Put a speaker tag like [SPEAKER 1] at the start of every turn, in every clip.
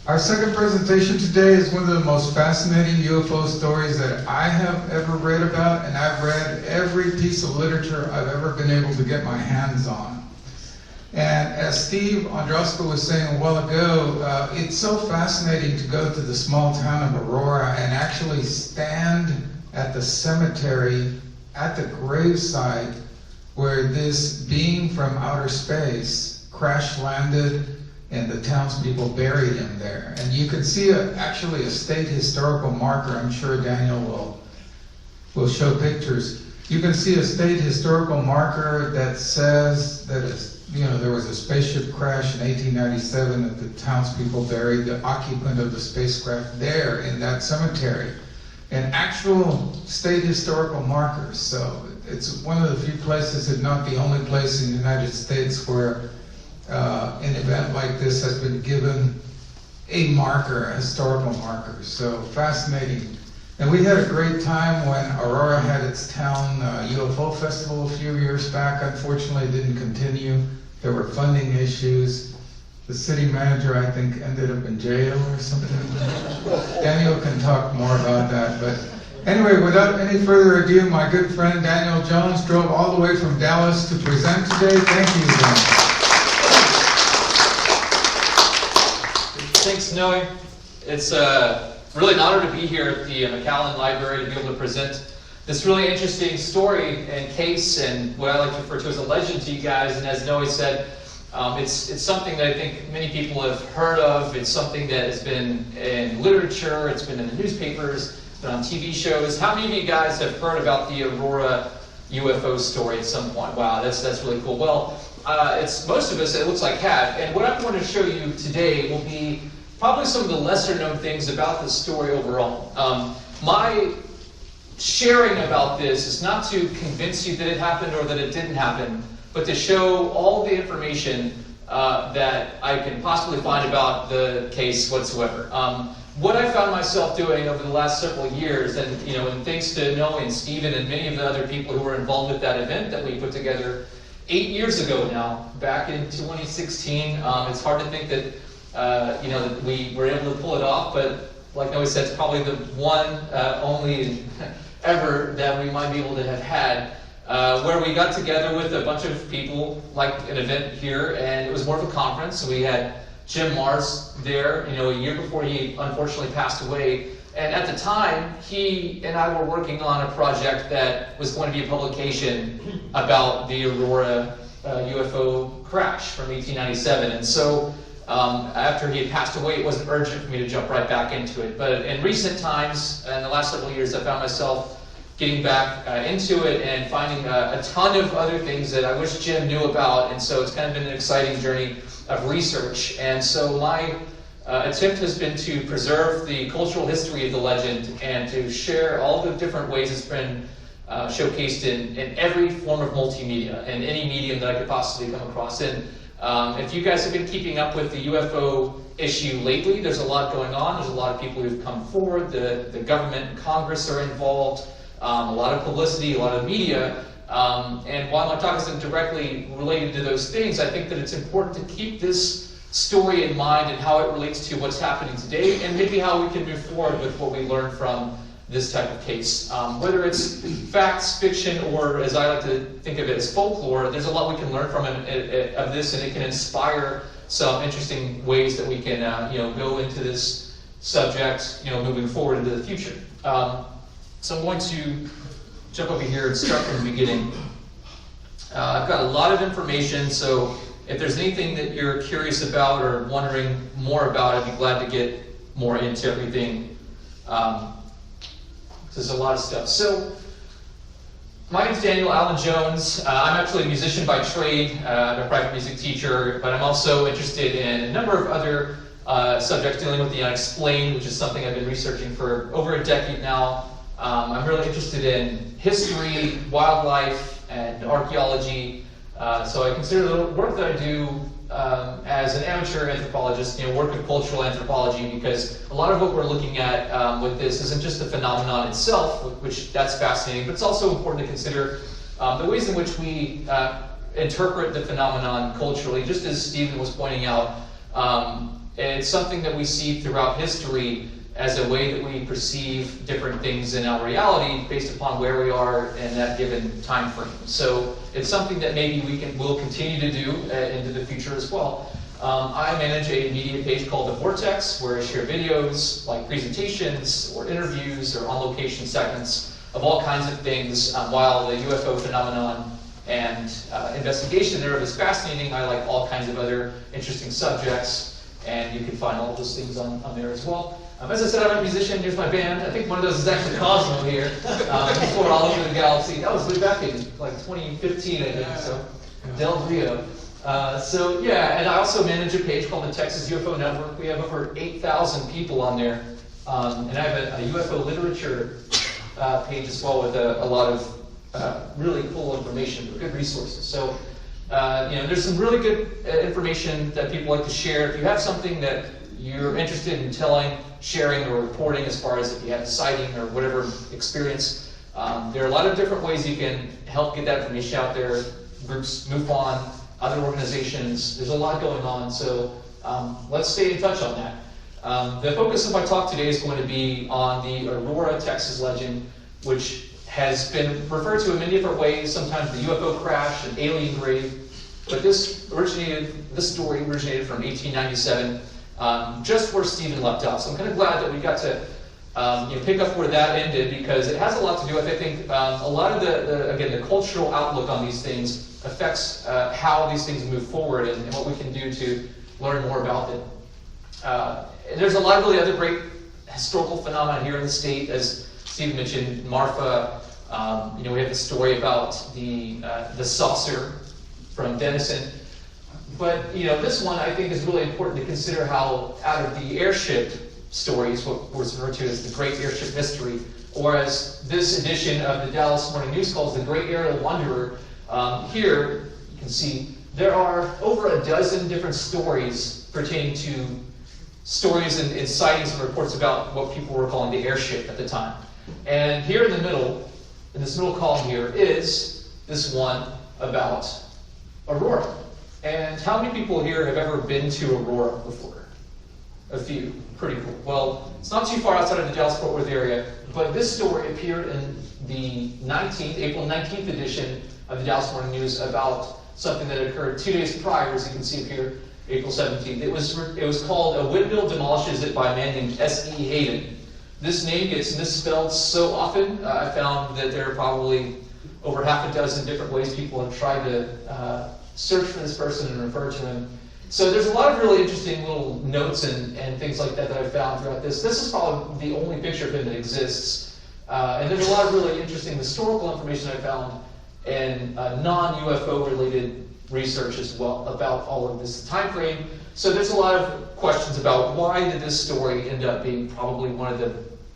[SPEAKER 1] Our second presentation today is one of the most fascinating UFO stories that I have ever read about, and I've read every piece of literature I've ever been able to get my hands on. And as Steve Androska was saying a while ago, it's so fascinating to go to the small town of Aurora and actually stand at the cemetery, at the gravesite, where this being from outer space crash landed and the townspeople buried him there. And you can see actually a state historical marker. I'm sure Daniel will show pictures. You can see a state historical marker that says that there was a spaceship crash in 1897 that the townspeople buried the occupant of the spacecraft there in that cemetery. And actual state historical markers. So it's one of the few places, if not the only place in the United States, where an event like this has been given a marker, a historical marker. So fascinating. And we had a great time when Aurora had its town UFO festival a few years back. Unfortunately, it didn't continue. There were funding issues. The city manager, I think, ended up in jail or something. Daniel can talk more about that. But anyway, without any further ado, my good friend Daniel Jones drove all the way from Dallas to present today. Thank you, Dan.
[SPEAKER 2] Thanks, Noe. It's really an honor to be here at the McAllen Library to be able to present this really interesting story and case, and what I like to refer to as a legend to you guys. And as Noe said, it's something that I think many people have heard of. It's something that has been in literature, it's been in the newspapers, it's been on TV shows. How many of you guys have heard about the Aurora UFO story at some point? Wow, that's really cool. Well, it's most of us, it looks like, have. And what I'm going to show you today will be probably some of the lesser known things about this story overall. My sharing about this is not to convince you that it happened or that it didn't happen, but to show all the information that I can possibly find about the case whatsoever. What I found myself doing over the last several years, and and thanks to Noe and Stephen and many of the other people who were involved with that event that we put together 8 years ago now, back in 2016. It's hard to think that that we were able to pull it off, but like Noe said, it's probably the one only ever that we might be able to have had, where we got together with a bunch of people, like an event here, and it was more of a conference. We had Jim Mars there, a year before he unfortunately passed away. And at the time, he and I were working on a project that was going to be a publication about the Aurora UFO crash from 1897. And so after he had passed away, it wasn't urgent for me to jump right back into it. But in recent times, in the last several years, I found myself getting back into it and finding a ton of other things that I wish Jim knew about. And so it's kind of been an exciting journey of research. And so my attempt has been to preserve the cultural history of the legend and to share all the different ways it's been showcased in every form of multimedia and any medium that I could possibly come across. And if you guys have been keeping up with the UFO issue lately, there's a lot going on. There's a lot of people who've come forward. The government and Congress are involved. A lot of publicity, a lot of media. And while my talk isn't directly related to those things, I think that it's important to keep this story in mind and how it relates to what's happening today, and maybe how we can move forward with what we learned from this type of case. Whether it's facts, fiction, or as I like to think of it as folklore, there's a lot we can learn from of this, and it can inspire some interesting ways that we can go into this subject moving forward into the future. So I'm going to jump over here and start from the beginning. I've got a lot of information, so if there's anything that you're curious about or wondering more about, I'd be glad to get more into everything. There's a lot of stuff. So, my name's Daniel Allen Jones. I'm actually a musician by trade. I'm a private music teacher, but I'm also interested in a number of other subjects dealing with the unexplained, which is something I've been researching for over a decade now. I'm really interested in history, wildlife, and archaeology. So I consider the work that I do as an amateur anthropologist, work with cultural anthropology, because a lot of what we're looking at with this isn't just the phenomenon itself, which that's fascinating, but it's also important to consider the ways in which we interpret the phenomenon culturally. Just as Stephen was pointing out, It's something that we see throughout history as a way that we perceive different things in our reality based upon where we are in that given time frame. So it's something that maybe we'll continue to do into the future as well. I manage a media page called The Vortex, where I share videos like presentations or interviews or on-location segments of all kinds of things. While the UFO phenomenon and investigation thereof is fascinating, I like all kinds of other interesting subjects, and you can find all of those things on there as well. As I said, I'm a musician. Here's my band. I think one of those is actually Cosmo here. We toured all over the galaxy. That was way back in like 2015, I think. So Del Rio. So yeah, and I also manage a page called the Texas UFO Network. We have over 8,000 people on there, and I have a UFO literature page as well with a lot of really cool information, good resources. So there's some really good information that people like to share. If you have something that you're interested in telling, sharing, or reporting, as far as if you have a sighting or whatever experience, there are a lot of different ways you can help get that information out there. Groups, MUFON, other organizations, there's a lot going on, so let's stay in touch on that. The focus of my talk today is going to be on the Aurora, Texas legend, which has been referred to in many different ways, sometimes the UFO crash, an alien grave, but this story originated from 1897, just where Stephen left off. So I'm kind of glad that we got to pick up where that ended, because it has a lot to do with, I think, a lot of the cultural outlook on these things affects how these things move forward and what we can do to learn more about them. And there's a lot of really other great historical phenomena here in the state, as Steve mentioned, Marfa. We have the story about the saucer from Denison. But this one I think is really important to consider, how out of the airship stories, what was referred to as the Great Airship Mystery, or as this edition of the Dallas Morning News calls the Great Aerial Wanderer. Here you can see there are over a dozen different stories pertaining to stories and sightings and reports about what people were calling the airship at the time. And here in the middle, in this middle column here, is this one about Aurora. And how many people here have ever been to Aurora before? A few. Pretty cool. Well, it's not too far outside of the Dallas-Fort Worth area, but this story appeared in the April 19th edition of the Dallas Morning News about something that occurred 2 days prior, as you can see up here, April 17th. It was called "A Windmill Demolishes It" by a man named S.E. Hayden. This name gets misspelled so often. I found that there are probably over half a dozen different ways people have tried to search for this person and refer to him. So there's a lot of really interesting little notes and things like that I've found throughout this. This is probably the only picture of him that exists. And there's a lot of really interesting historical information I found and non-UFO related research as well about all of this time frame. So there's a lot of questions about why did this story end up being probably one of the,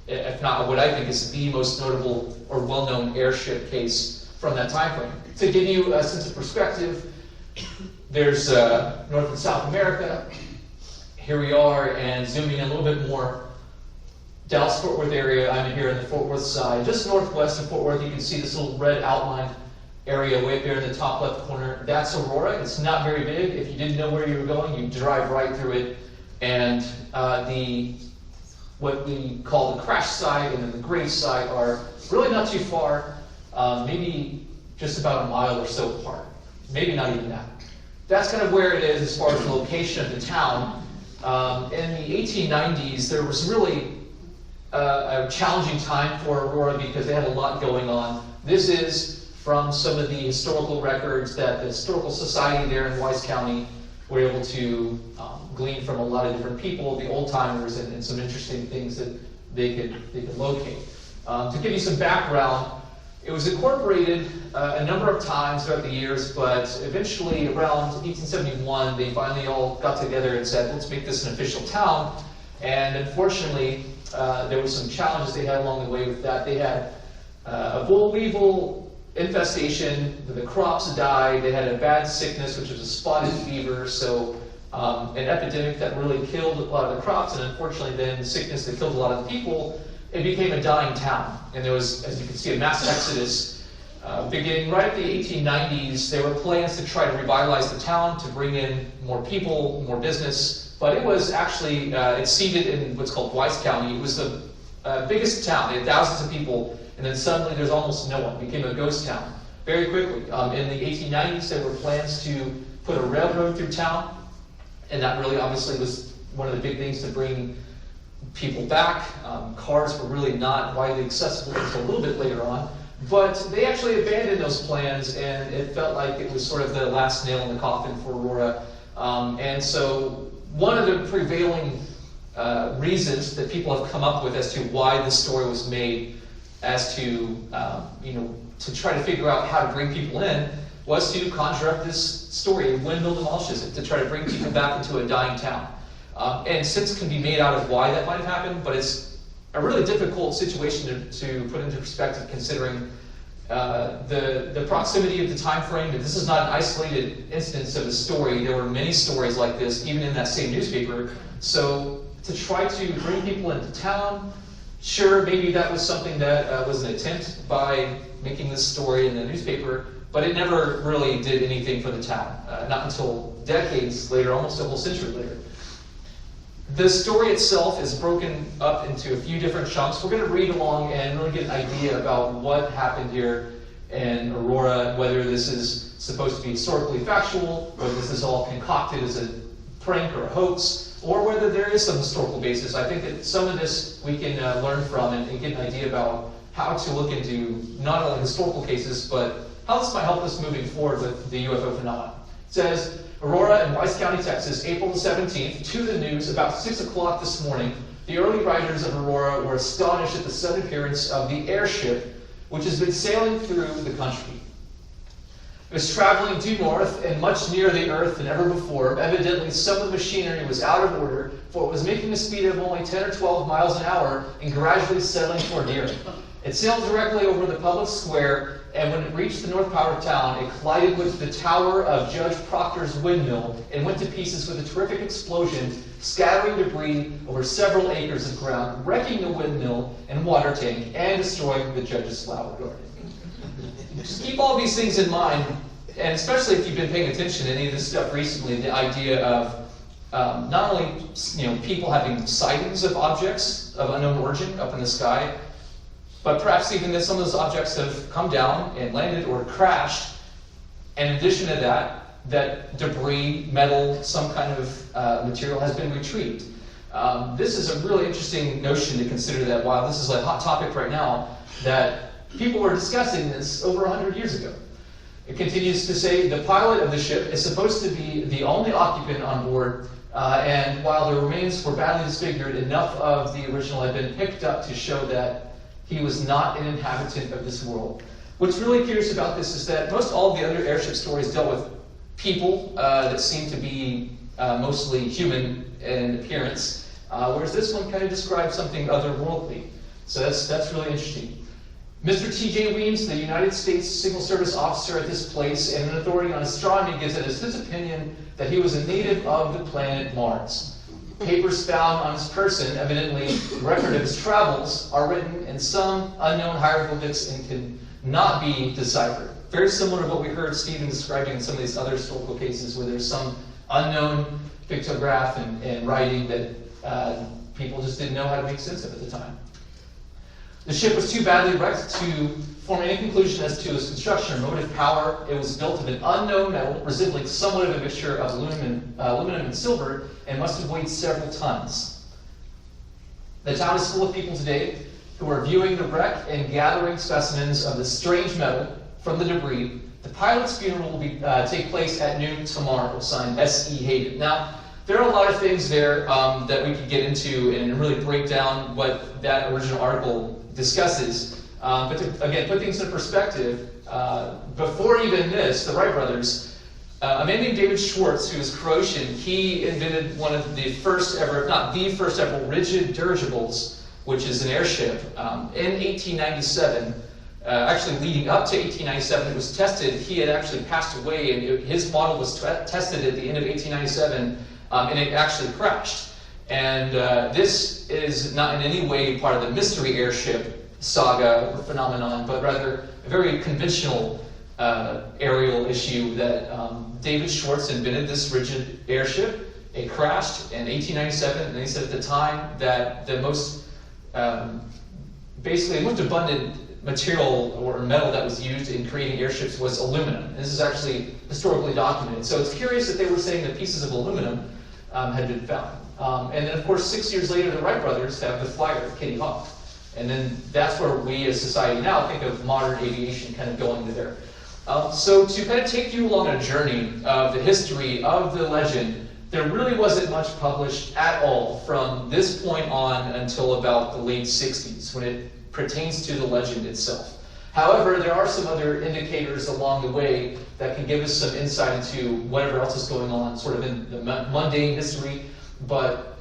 [SPEAKER 2] if not what I think is the most notable or well-known airship case from that time frame. To give you a sense of perspective, there's North and South America. Here we are, and zooming in a little bit more, Dallas-Fort Worth area. I'm here in the Fort Worth side. Just northwest of Fort Worth, you can see this little red outlined area way up there in the top left corner. That's Aurora. It's not very big. If you didn't know where you were going, you drive right through it. And what we call the crash site and then the grave site are really not too far, maybe just about a mile or so apart. Maybe not even that. That's kind of where it is as far as the location of the town. In the 1890s, there was really a challenging time for Aurora because they had a lot going on. This is from some of the historical records that the Historical Society there in Wise County were able to glean from a lot of different people, the old-timers, and some interesting things that they could locate. To give you some background, it was incorporated a number of times throughout the years, but eventually around 1871, they finally all got together and said, let's make this an official town. And unfortunately, there were some challenges they had along the way with that. They had a boll weevil infestation, the crops died, they had a bad sickness, which was a spotted fever, so an epidemic that really killed a lot of the crops, and unfortunately then the sickness that killed a lot of the people. It became a dying town, and there was, as you can see, a mass exodus. Beginning right at the 1890s, there were plans to try to revitalize the town, to bring in more people, more business, but it was actually, it's seated in what's called Weiss County. It was the biggest town. They had thousands of people, and then suddenly there's almost no one. It became a ghost town very quickly. In the 1890s, there were plans to put a railroad through town, and that really obviously was one of the big things to bring people back. Cars were really not widely accessible until a little bit later on, but they actually abandoned those plans, and it felt like it was sort of the last nail in the coffin for Aurora. And so one of the prevailing reasons that people have come up with as to why this story was made, as to to try to figure out how to bring people in, was to conjure up this story. A windmill demolishes it to try to bring people back into a dying town. And sense can be made out of why that might have happened, but it's a really difficult situation to put into perspective, considering the proximity of the time frame. And this is not an isolated instance of a story. There were many stories like this, even in that same newspaper. So to try to bring people into town, sure, maybe that was something that was an attempt by making this story in the newspaper, but it never really did anything for the town. Not until decades later, almost a whole century later. The story itself is broken up into a few different chunks. We're going to read along and really get an idea about what happened here in Aurora, whether this is supposed to be historically factual, whether this is all concocted as a prank or a hoax, or whether there is some historical basis. I think that some of this we can learn from and get an idea about how to look into not only historical cases, but how this might help us moving forward with the UFO phenomenon. It says, Aurora in Weiss County, Texas, April the 17th, to the news, about 6 o'clock this morning, the early writers of Aurora were astonished at the sudden appearance of the airship, which has been sailing through the country. It was traveling due north and much nearer the earth than ever before. Evidently, some of the machinery was out of order, for it was making a speed of only 10 or 12 miles an hour and gradually settling toward near it. It sailed directly over the public square, and when it reached the north part of town, it collided with the tower of Judge Proctor's windmill and went to pieces with a terrific explosion, scattering debris over several acres of ground, wrecking the windmill and water tank, and destroying the judge's flower garden. Just keep all these things in mind, and especially if you've been paying attention to any of this stuff recently, the idea of not only people having sightings of objects of unknown origin up in the sky, but perhaps even that some of those objects have come down and landed or crashed. And in addition to that, that debris, metal, some kind of material has been retrieved. This is a really interesting notion to consider, that while this is a hot topic right now, that people were discussing this over 100 years ago. It continues to say the pilot of the ship is supposed to be the only occupant on board, and while the remains were badly disfigured, enough of the original had been picked up to show that he was not an inhabitant of this world. What's really curious about this is that most all of the other airship stories dealt with people that seem to be mostly human in appearance, whereas this one kind of describes something otherworldly. So that's really interesting. Mr. T.J. Weems, the United States Signal Service officer at this place and an authority on astronomy, gives it as his opinion that he was a native of the planet Mars. Papers found on his person, evidently record of his travels, are written in some unknown hieroglyphics and can not be deciphered. Very similar to what we heard Stephen describing in some of these other historical cases, where there's some unknown pictograph and writing that people just didn't know how to make sense of at the time. The ship was too badly wrecked to form any conclusion as to its construction or motive power. It was built of an unknown metal, resembling somewhat of a mixture of aluminum and silver, and must have weighed several tons. The town is full of people today who are viewing the wreck and gathering specimens of the strange metal from the debris. The pilot's funeral will take place at noon tomorrow, signed S.E. Hayden. Now, there are a lot of things there that we could get into and really break down what that original article discusses. But to, again, put things in perspective, before even this, the Wright brothers, a man named David Schwartz, who is Croatian, he invented one of the first ever, if not the first ever, rigid dirigibles, which is an airship, in 1897. Actually, leading up to 1897, it was tested. He had actually passed away, and his model was tested at the end of 1897, and it actually crashed. And this is not in any way part of the mystery airship saga or phenomenon, but rather a very conventional aerial issue that David Schwartz invented this rigid airship. It crashed in 1897, and they said at the time that the most, basically, most abundant material or metal that was used in creating airships was aluminum. And this is actually historically documented. So it's curious that they were saying that pieces of aluminum had been found. And then, of course, 6 years later, the Wright brothers have the flyer, Kitty Hawk. And then that's where we as society now think of modern aviation kind of going to there. So to kind of take you along a journey of the history of the legend, there really wasn't much published at all from this point on until about the late 60s, when it pertains to the legend itself. However, there are some other indicators along the way that can give us some insight into whatever else is going on sort of in the mundane history. But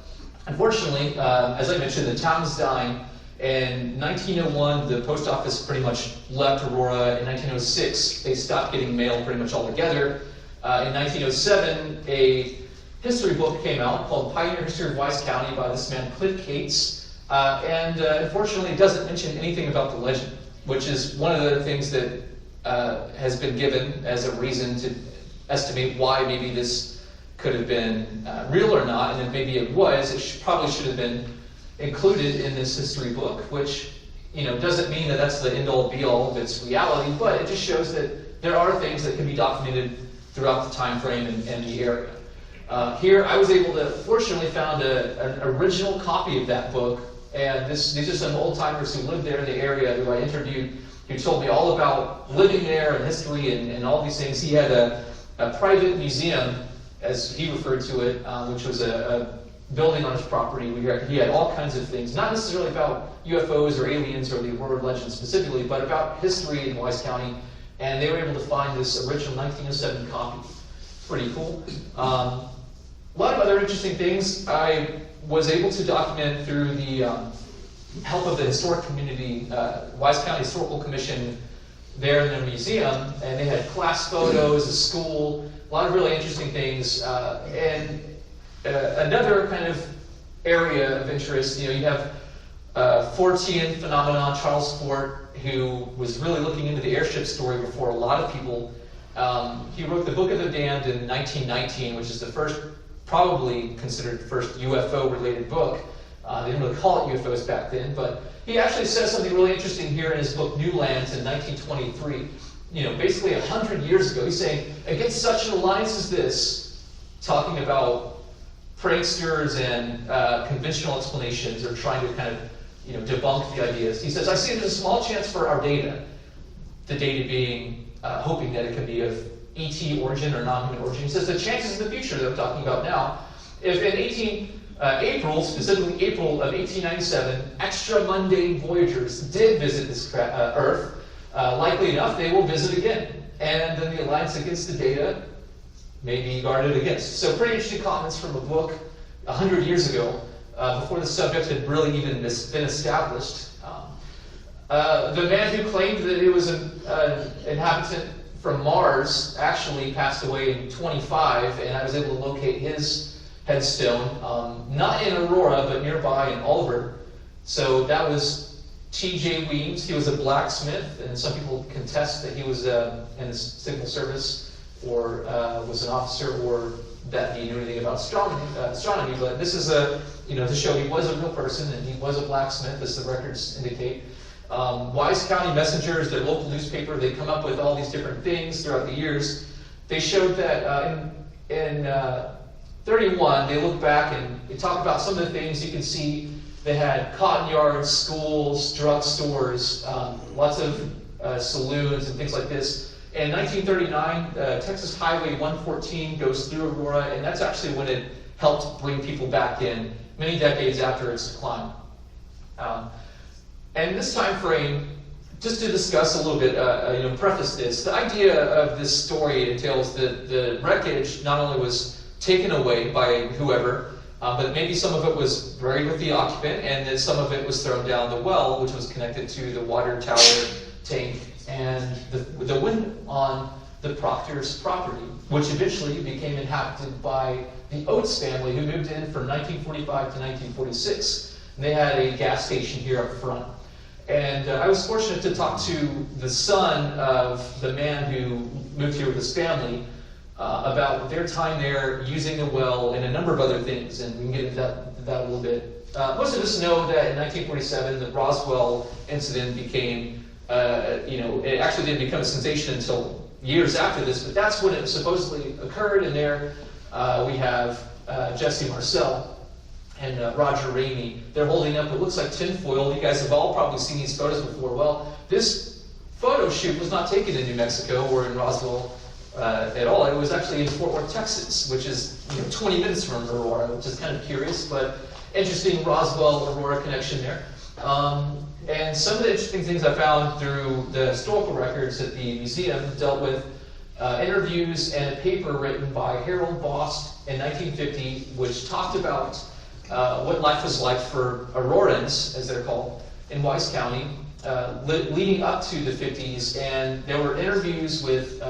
[SPEAKER 2] unfortunately, as I mentioned, the town is dying. In 1901, the post office pretty much left Aurora. In 1906, they stopped getting mail pretty much altogether. In 1907, a history book came out called Pioneer History of Wise County by this man, Cliff Cates. And unfortunately, it doesn't mention anything about the legend, which is one of the things that has been given as a reason to estimate why maybe this could have been real or not, and if maybe it was, it probably should have been included in this history book, which doesn't mean that that's the end-all be-all of its reality, but it just shows that there are things that can be documented throughout the time frame and the area. Here, I was able to, fortunately, found an original copy of that book, and these are some old-timers who lived there in the area who I interviewed, who told me all about living there and history and all these things. He had a private museum, as he referred to it, which was a building on his property. He had all kinds of things, not necessarily about UFOs or aliens or the Aurora legend specifically, but about history in Wise County, and they were able to find this original 1907 copy. Pretty cool. A lot of other interesting things I was able to document through the help of the historic community, Wise County Historical Commission there in their museum, and they had class photos, a school, a lot of really interesting things, and another kind of area of interest, you have Fortean phenomenon, Charles Fort, who was really looking into the airship story before a lot of people. He wrote the Book of the Damned in 1919, which is the first, probably considered the first UFO-related book. They didn't really call it UFOs back then, but he actually says something really interesting here in his book, New Lands, in 1923. Basically 100 years ago, he's saying, against such an alliance as this, talking about pranksters and conventional explanations, or trying to kind of debunk the ideas. He says, I see there's a small chance for our data, the data being hoping that it could be of ET origin or non-human origin. He says the chances in the future that I'm talking about now, if in April, specifically April of 1897, extra-mundane voyagers did visit this Earth, likely enough they will visit again. And then the alliance against the data may be guarded against. So pretty interesting comments from a book 100 years ago, before the subject had really even been established. The man who claimed that it was an inhabitant from Mars actually passed away in 25, and I was able to locate his headstone, not in Aurora, but nearby in Oliver. So that was T.J. Weems. He was a blacksmith, and some people contest that he was in the Signal Service, or was an officer, or that he knew anything about astronomy. But this is to show he was a real person, and he was a blacksmith, as the records indicate. Wise County Messengers, their local newspaper, they come up with all these different things throughout the years. They showed that in 31, they look back and they talk about some of the things you can see. They had cotton yards, schools, drugstores, lots of saloons and things like this. In 1939, Texas Highway 114 goes through Aurora, and that's actually when it helped bring people back in, many decades after its decline. And this time frame, just to discuss a little bit, preface this, the idea of this story entails that the wreckage not only was taken away by whoever, but maybe some of it was buried with the occupant, and that some of it was thrown down the well, which was connected to the water tower tank and the wind on the Proctor's property, which eventually became inhabited by the Oates family, who moved in from 1945 to 1946. And they had a gas station here up front. And I was fortunate to talk to the son of the man who moved here with his family. about their time there, using the well, and a number of other things, and we can get into that a little bit. Most of us know that in 1947, the Roswell incident became, it actually didn't become a sensation until years after this, but that's when it supposedly occurred, and there we have Jesse Marcel and Roger Ramey. They're holding up what looks like tinfoil. You guys have all probably seen these photos before. Well, this photo shoot was not taken in New Mexico or in Roswell at all. It was actually in Fort Worth, Texas, which is 20 minutes from Aurora, which is kind of curious, but interesting Roswell-Aurora connection there. And some of the interesting things I found through the historical records at the museum dealt with interviews and a paper written by Harold Bost in 1950, which talked about what life was like for Aurorans, as they're called, in Wise County, leading up to the 50s. And there were interviews with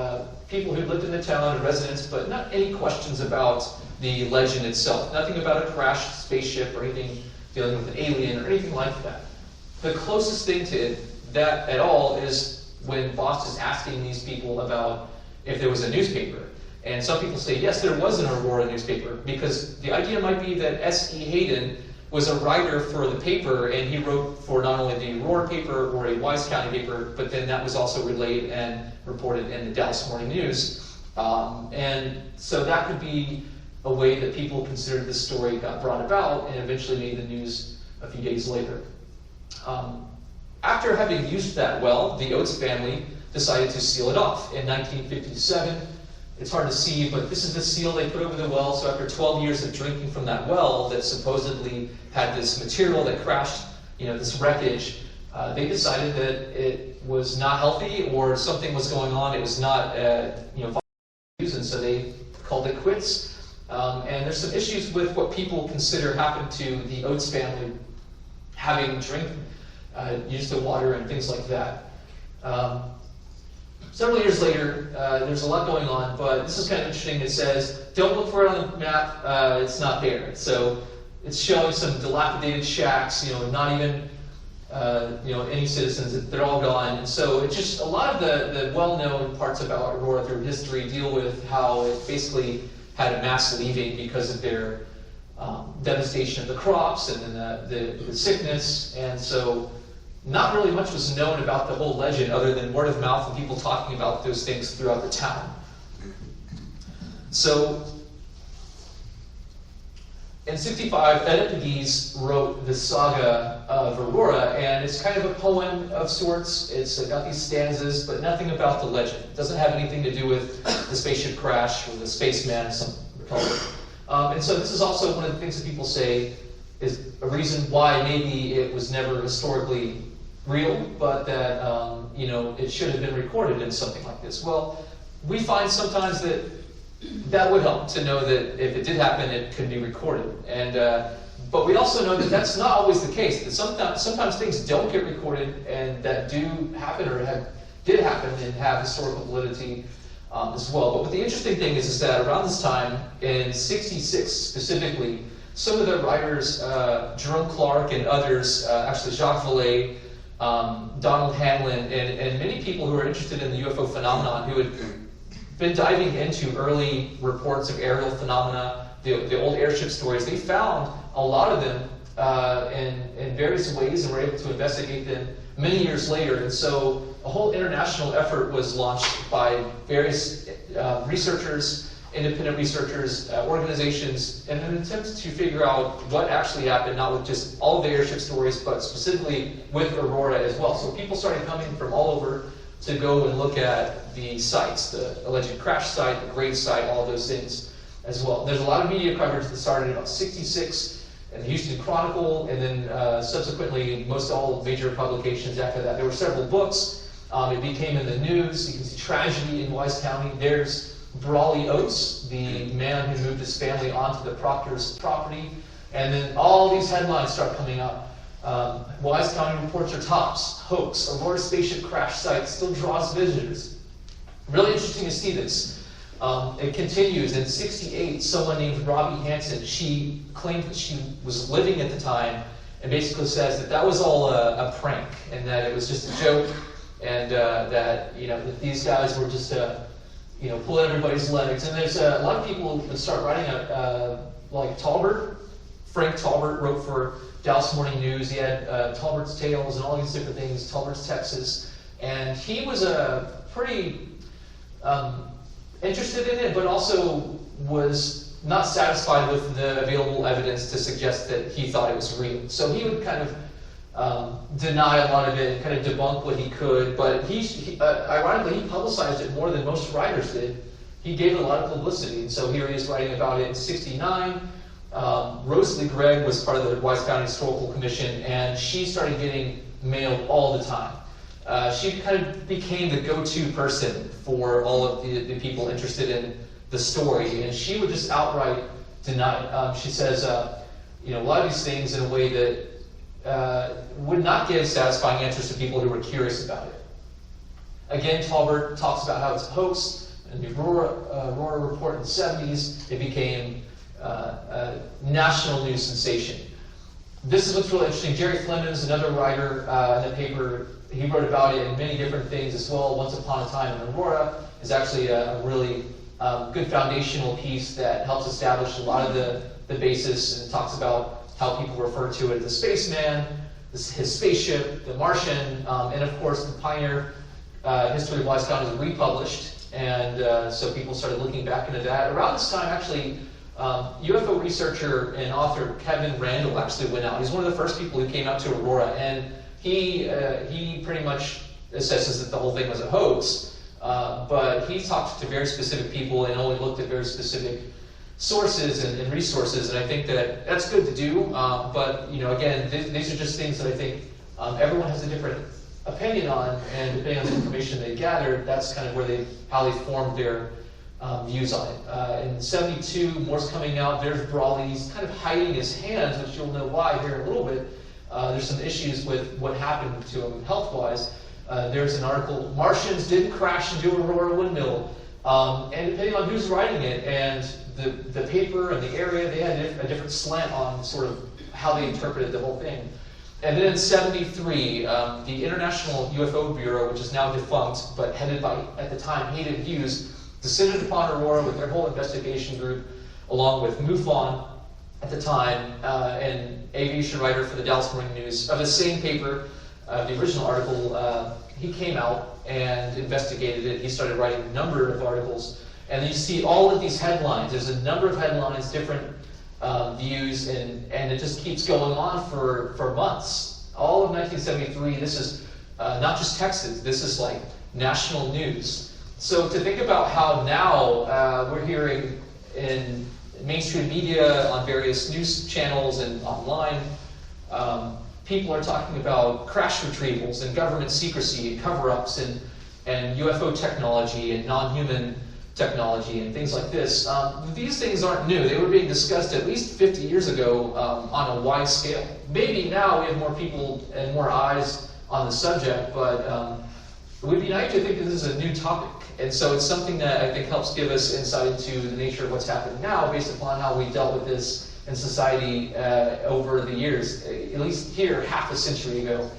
[SPEAKER 2] people who lived in the town and residents, but not any questions about the legend itself. Nothing about a crashed spaceship or anything dealing with an alien or anything like that. The closest thing to that at all is when Bost is asking these people about if there was a newspaper. And some people say, yes, there was an Aurora newspaper, because the idea might be that S.E. Hayden was a writer for the paper, and he wrote for not only the Aurora paper or a Wise County paper, but then that was also relayed and reported in the Dallas Morning News. And so that could be a way that people considered this story got brought about and eventually made the news a few days later. After having used that well, the Oates family decided to seal it off in 1957. It's hard to see, but this is the seal they put over the well. So after 12 years of drinking from that well that supposedly had this material that crashed, this wreckage, they decided that it was not healthy or something was going on. It was not, used, and so they called it quits. And there's some issues with what people consider happened to the Oates family, having used the water and things like that. Several years later, there's a lot going on, but this is kind of interesting. It says, don't look for it on the map, it's not there. So it's showing some dilapidated shacks, not even any citizens, they're all gone. And so it's just a lot of the well-known parts about Aurora through history deal with how it basically had a mass leaving because of their devastation of the crops and then the sickness. And so not really much was known about the whole legend other than word of mouth and people talking about those things throughout the town. So in 65, Edith McGee's wrote the saga of Aurora, and it's kind of a poem of sorts. It's got these stanzas, but nothing about the legend. It doesn't have anything to do with the spaceship crash or the spaceman, as some call it. And so this is also one of the things that people say is a reason why maybe it was never historically real, but that it should have been recorded in something like this. Well, we find sometimes that would help to know that if it did happen, it could be recorded. And but we also know that that's not always the case. That sometimes things don't get recorded, and that do happen or did happen and have historical validity as well. But what the interesting thing is that around this time, in '66 specifically, some of the writers, Jerome Clark and others, actually Jacques Vallée, Donald Hamlin, and many people who are interested in the UFO phenomenon, who had been diving into early reports of aerial phenomena, the old airship stories, they found a lot of them in various ways and were able to investigate them many years later. And so a whole international effort was launched by various researchers, independent researchers, organizations, in an attempt to figure out what actually happened, not with just all of the airship stories, but specifically with Aurora as well. So people started coming from all over to go and look at the sites, the alleged crash site, the grave site, all those things as well. And there's a lot of media coverage that started in about '66 in the Houston Chronicle, and then subsequently most all major publications after that. There were several books. It became in the news. You can see tragedy in Wise County. There's Brawley Oates, the man who moved his family onto the Proctor's property. And then all these headlines start coming up. Wise County reports are tops, hoax, Aurora spaceship crash site still draws visitors. Really interesting to see this. It continues. In '68, someone named Robbie Hansen, she claimed that she was living at the time and basically says that was all a prank and that it was just a joke, and that these guys were just pulling everybody's legs. And there's a lot of people that start writing like Talbert. Frank Talbert wrote for Dallas Morning News. He had Talbert's Tales and all these different things, Talbert's Texas. And he was pretty interested in it, but also was not satisfied with the available evidence to suggest that he thought it was real. So he would kind of deny a lot of it and kind of debunk what he could, but ironically, he publicized it more than most writers did. He gave it a lot of publicity, and so here he is writing about it in '69. Rosalie Gregg was part of the Wise County Historical Commission, and she started getting mailed all the time. She kind of became the go-to person for all of the people interested in the story, and she would just outright deny it. She says, a lot of these things in a way that would not give satisfying answers to people who were curious about it. Again, Talbert talks about how it's a hoax. In the Aurora report in the 70s, it became a national news sensation. This is what's really interesting. Jerry Flemons, another writer in the paper, he wrote about it in many different things as well. Once Upon a Time in Aurora is actually a really good foundational piece that helps establish a lot of the basis, and talks about how people refer to it as the spaceman, his spaceship, the Martian, and of course the Pioneer History of Wise County was republished, and so people started looking back into that. Around this time, actually, UFO researcher and author Kevin Randall actually went out. He's one of the first people who came out to Aurora, and he pretty much assesses that the whole thing was a hoax, but he talked to very specific people and only looked at very specific sources and resources, and I think that that's good to do, but again, these are just things that I think everyone has a different opinion on, and depending on the information they gathered, that's kind of how they formed their views on it. In '72, more's coming out. There's Brawley. He's kind of hiding his hands, which you'll know why here in a little bit. There's some issues with what happened to him health-wise. There's an article, Martians didn't crash into Aurora Windmill. And depending on who's writing it and the paper and the area, they had a different slant on sort of how they interpreted the whole thing. And then in '73, the International UFO Bureau, which is now defunct, but headed by, at the time, Hayden Hughes, descended upon Aurora with their whole investigation group, along with MUFON at the time, and aviation writer for the Dallas Morning News. Of the same paper, the original article, he came out and investigated it. He started writing a number of articles. And you see all of these headlines. There's a number of headlines, different views, and it just keeps going on for months. All of 1973, this is not just Texas, this is like national news. So to think about how now we're hearing in mainstream media, on various news channels and online, people are talking about crash retrievals and government secrecy and cover-ups and UFO technology and non-human technology and things like this. These things aren't new. They were being discussed at least 50 years ago on a wide scale. Maybe now we have more people and more eyes on the subject, but it would be nice to think that this is a new topic. And so it's something that I think helps give us insight into the nature of what's happening now based upon how we dealt with this in society over the years, at least here half a century ago.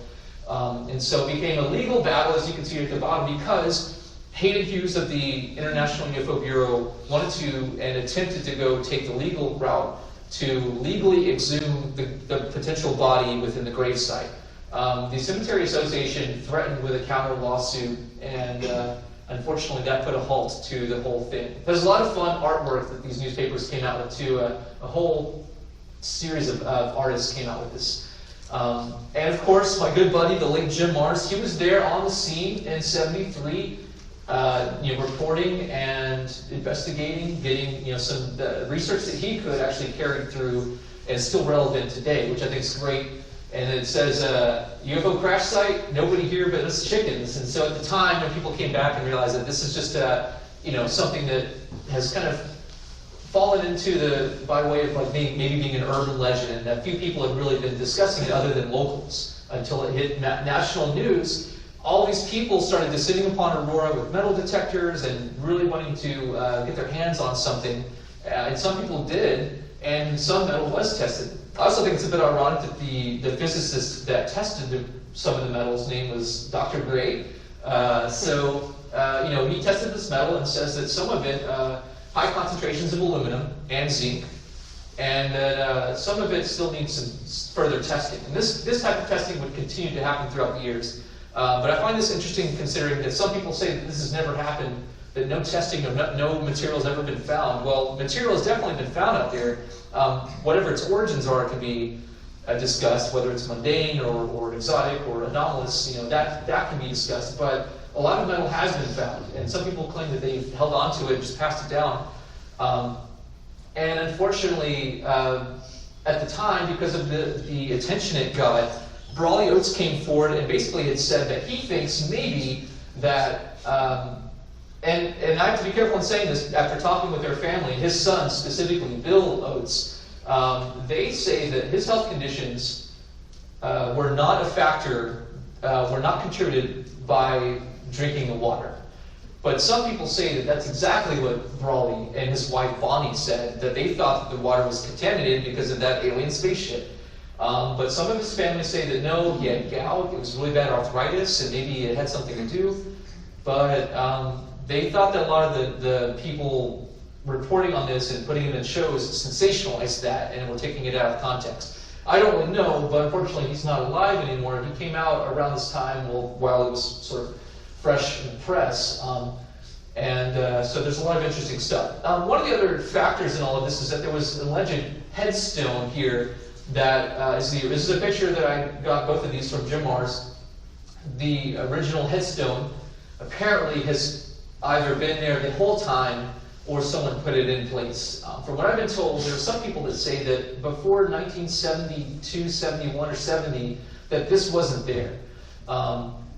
[SPEAKER 2] And so it became a legal battle, as you can see at the bottom, because Hayden Hughes of the International UFO Bureau wanted to and attempted to go take the legal route to legally exhume the potential body within the gravesite. The Cemetery Association threatened with a counter lawsuit, and unfortunately that put a halt to the whole thing. There's a lot of fun artwork that these newspapers came out with too. A whole series of artists came out with this. And of course, my good buddy, the late Jim Mars, he was there on the scene in '73, reporting and investigating, getting some research that he could actually carry through and still relevant today, which I think is great. And it says, UFO crash site, nobody here but us chickens. And so at the time, when people came back and realized that this is just something that has kind of fallen into by way of like maybe being an urban legend, and that few people have really been discussing it other than locals until it hit national news. All these people started descending upon Aurora with metal detectors and really wanting to get their hands on something. And some people did, and some metal was tested. I also think it's a bit ironic that the physicist that tested some of the metals' name was Dr. Gray. So he tested this metal and says that some of it, high concentrations of aluminum and zinc, and that some of it still needs some further testing. And this type of testing would continue to happen throughout the years. But I find this interesting considering that some people say that this has never happened, that no testing, no material has ever been found. Well, material has definitely been found out there. Whatever its origins are can be discussed, whether it's mundane or exotic or anomalous, that can be discussed. But a lot of metal has been found, and some people claim that they've held on to it and just passed it down. And unfortunately, at the time, because of the attention it got, Brawley Oates came forward and basically had said that he thinks maybe that, and I have to be careful in saying this, after talking with their family, his son specifically, Bill Oates, they say that his health conditions were not a factor, were not contributed by drinking the water. But some people say that that's exactly what Brawley and his wife Bonnie said, that they thought that the water was contaminated because of that alien spaceship. But some of his family say that no, he had gout, it was really bad arthritis, and maybe it had something to do. But they thought that a lot of the people reporting on this and putting it in shows sensationalized that and were taking it out of context. I don't really know, but unfortunately he's not alive anymore. He came out around this time while it was sort of fresh in the press. So there's a lot of interesting stuff. One of the other factors in all of this is that there was an alleged headstone here that this is a picture that I got both of these from Jim Mars. The original headstone apparently has either been there the whole time or someone put it in place. From what I've been told, there are some people that say that before 1972, 71, or 70, that this wasn't there.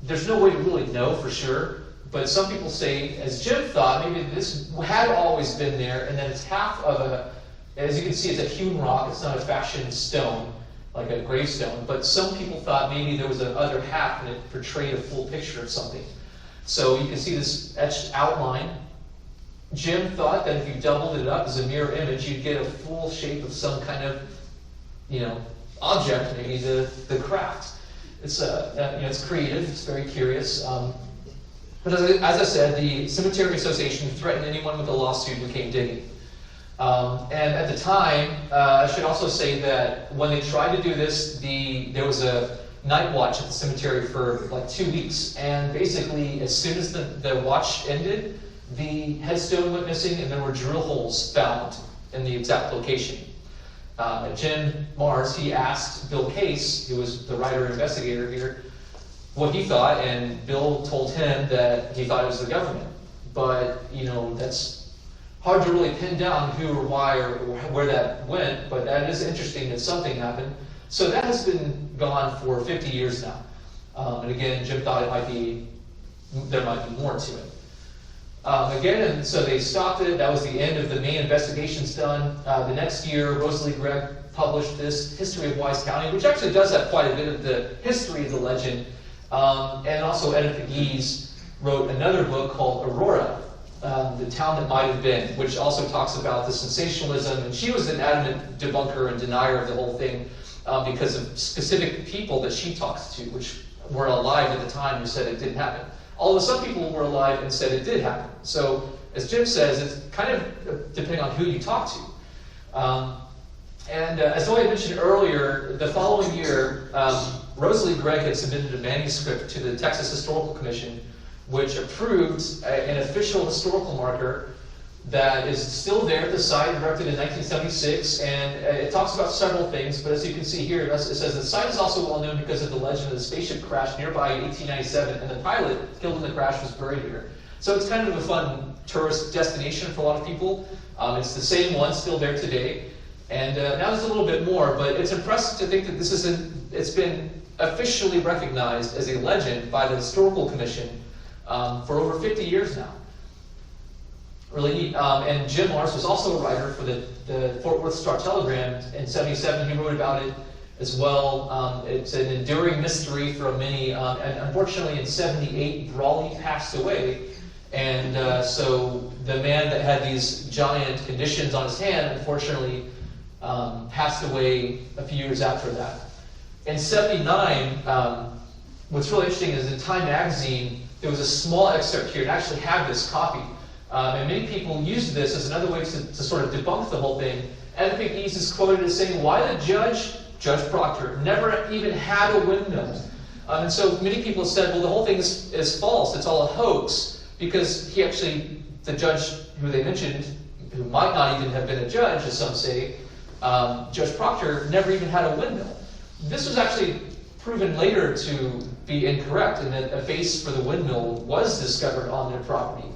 [SPEAKER 2] There's no way to really know for sure, but some people say, as Jim thought, maybe this had always been there, and then it's half of a, as you can see, it's a hewn rock, it's not a fashioned stone, like a gravestone, but some people thought maybe there was another half and it portrayed a full picture of something. So you can see this etched outline. Jim thought that if you doubled it up as a mirror image, you'd get a full shape of some kind of, object, maybe the craft. It's it's creative. It's very curious. But as I said, the Cemetery Association threatened anyone with a lawsuit who came digging. And at the time, I should also say that when they tried to do this, there was a night watch at the cemetery for like 2 weeks. And basically, as soon as the watch ended, the headstone went missing, and there were drill holes found in the exact location. Jim Mars, he asked Bill Case, who was the writer-investigator here, what he thought, and Bill told him that he thought it was the government. But, that's hard to really pin down who or why or where that went, but that is interesting that something happened. So that has been gone for 50 years now. And again, Jim thought there might be more to it. And so they stopped it. That was the end of the main investigations done. The next year, Rosalie Gregg published this History of Wise County, which actually does have quite a bit of the history of the legend. And also Edith McGee's wrote another book called Aurora, The Town That Might Have Been, which also talks about the sensationalism. And she was an adamant debunker and denier of the whole thing because of specific people that she talks to, which were alive at the time, who said it didn't happen. Although some people were alive and said it did happen. So, as Jim says, it's kind of depending on who you talk to. As I mentioned earlier, the following year, Rosalie Gregg had submitted a manuscript to the Texas Historical Commission, which approved an official historical marker that is still there at the site, erected in 1976, and it talks about several things, but as you can see here, it says the site is also well known because of the legend of the spaceship crash nearby in 1897, and the pilot killed in the crash was buried here. So it's kind of a fun tourist destination for a lot of people. It's the same one, still there today, and now there's a little bit more, but it's impressive to think that it's been officially recognized as a legend by the Historical Commission for over 50 years now. Really neat. And Jim Mars was also a writer for the Fort Worth Star-Telegram in 77. He wrote about it as well. It's an enduring mystery for many. And unfortunately, in 78, Brawley passed away. And so the man that had these giant conditions on his hand, unfortunately, passed away a few years after that. In 79, what's really interesting is in Time magazine, there was a small excerpt here, and I actually have this copy. And many people used this as another way to sort of debunk the whole thing. Ed McGee is quoted as saying, why the Judge Proctor, never even had a windmill. And so many people have said, well, the whole thing is false. It's all a hoax, because he actually, the judge who they mentioned, who might not even have been a judge, as some say, Judge Proctor never even had a windmill. This was actually proven later to be incorrect, and that a base for the windmill was discovered on their property.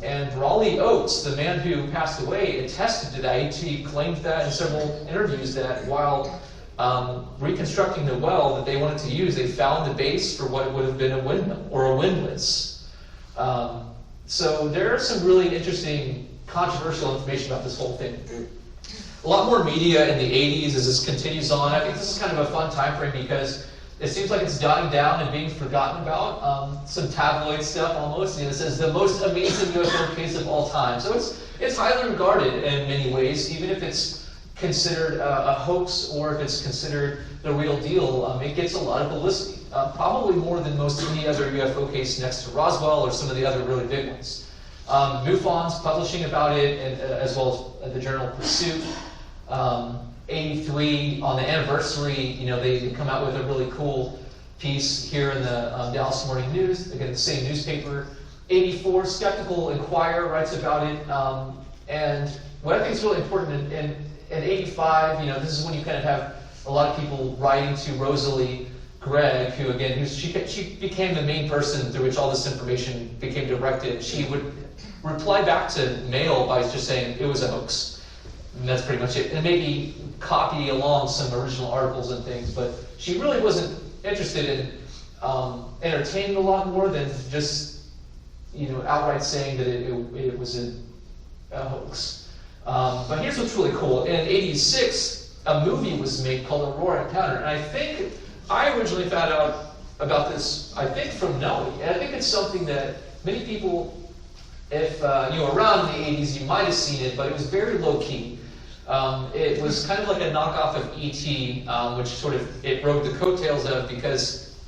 [SPEAKER 2] And Raleigh Oates, the man who passed away, attested to that. He claimed that in several interviews, that while reconstructing the well that they wanted to use, they found the base for what would have been a windmill, or a windlass. So there are some really interesting, controversial information about this whole thing. A lot more media in the 80s as this continues on. I think this is kind of a fun time frame because it seems like it's dying down and being forgotten about. Some tabloid stuff almost. It says the most amazing UFO case of all time. So it's highly regarded in many ways, even if it's considered a hoax or if it's considered the real deal. It gets a lot of publicity, probably more than most any other UFO case next to Roswell or some of the other really big ones. MUFON's publishing about it, and, as well as the journal Pursuit. 83 on the anniversary, they come out with a really cool piece here in the Dallas Morning News, again the same newspaper. 84, Skeptical Inquirer writes about it, and what I think is really important in 85, this is when you kind of have a lot of people writing to Rosalie Gregg, who again, she became the main person through which all this information became directed. She would reply back to mail by just saying it was a hoax. And that's pretty much it. And maybe copy along some original articles and things, but she really wasn't interested in entertaining a lot more than just, outright saying that it was a hoax. But here's what's really cool. In 86, a movie was made called Aurora Encounter, and I think I originally found out about this, from Noe, and I think it's something that many people, if around the 80s, you might have seen it, but it was very low-key. It was kind of like a knockoff of E.T., which it rode the coattails of because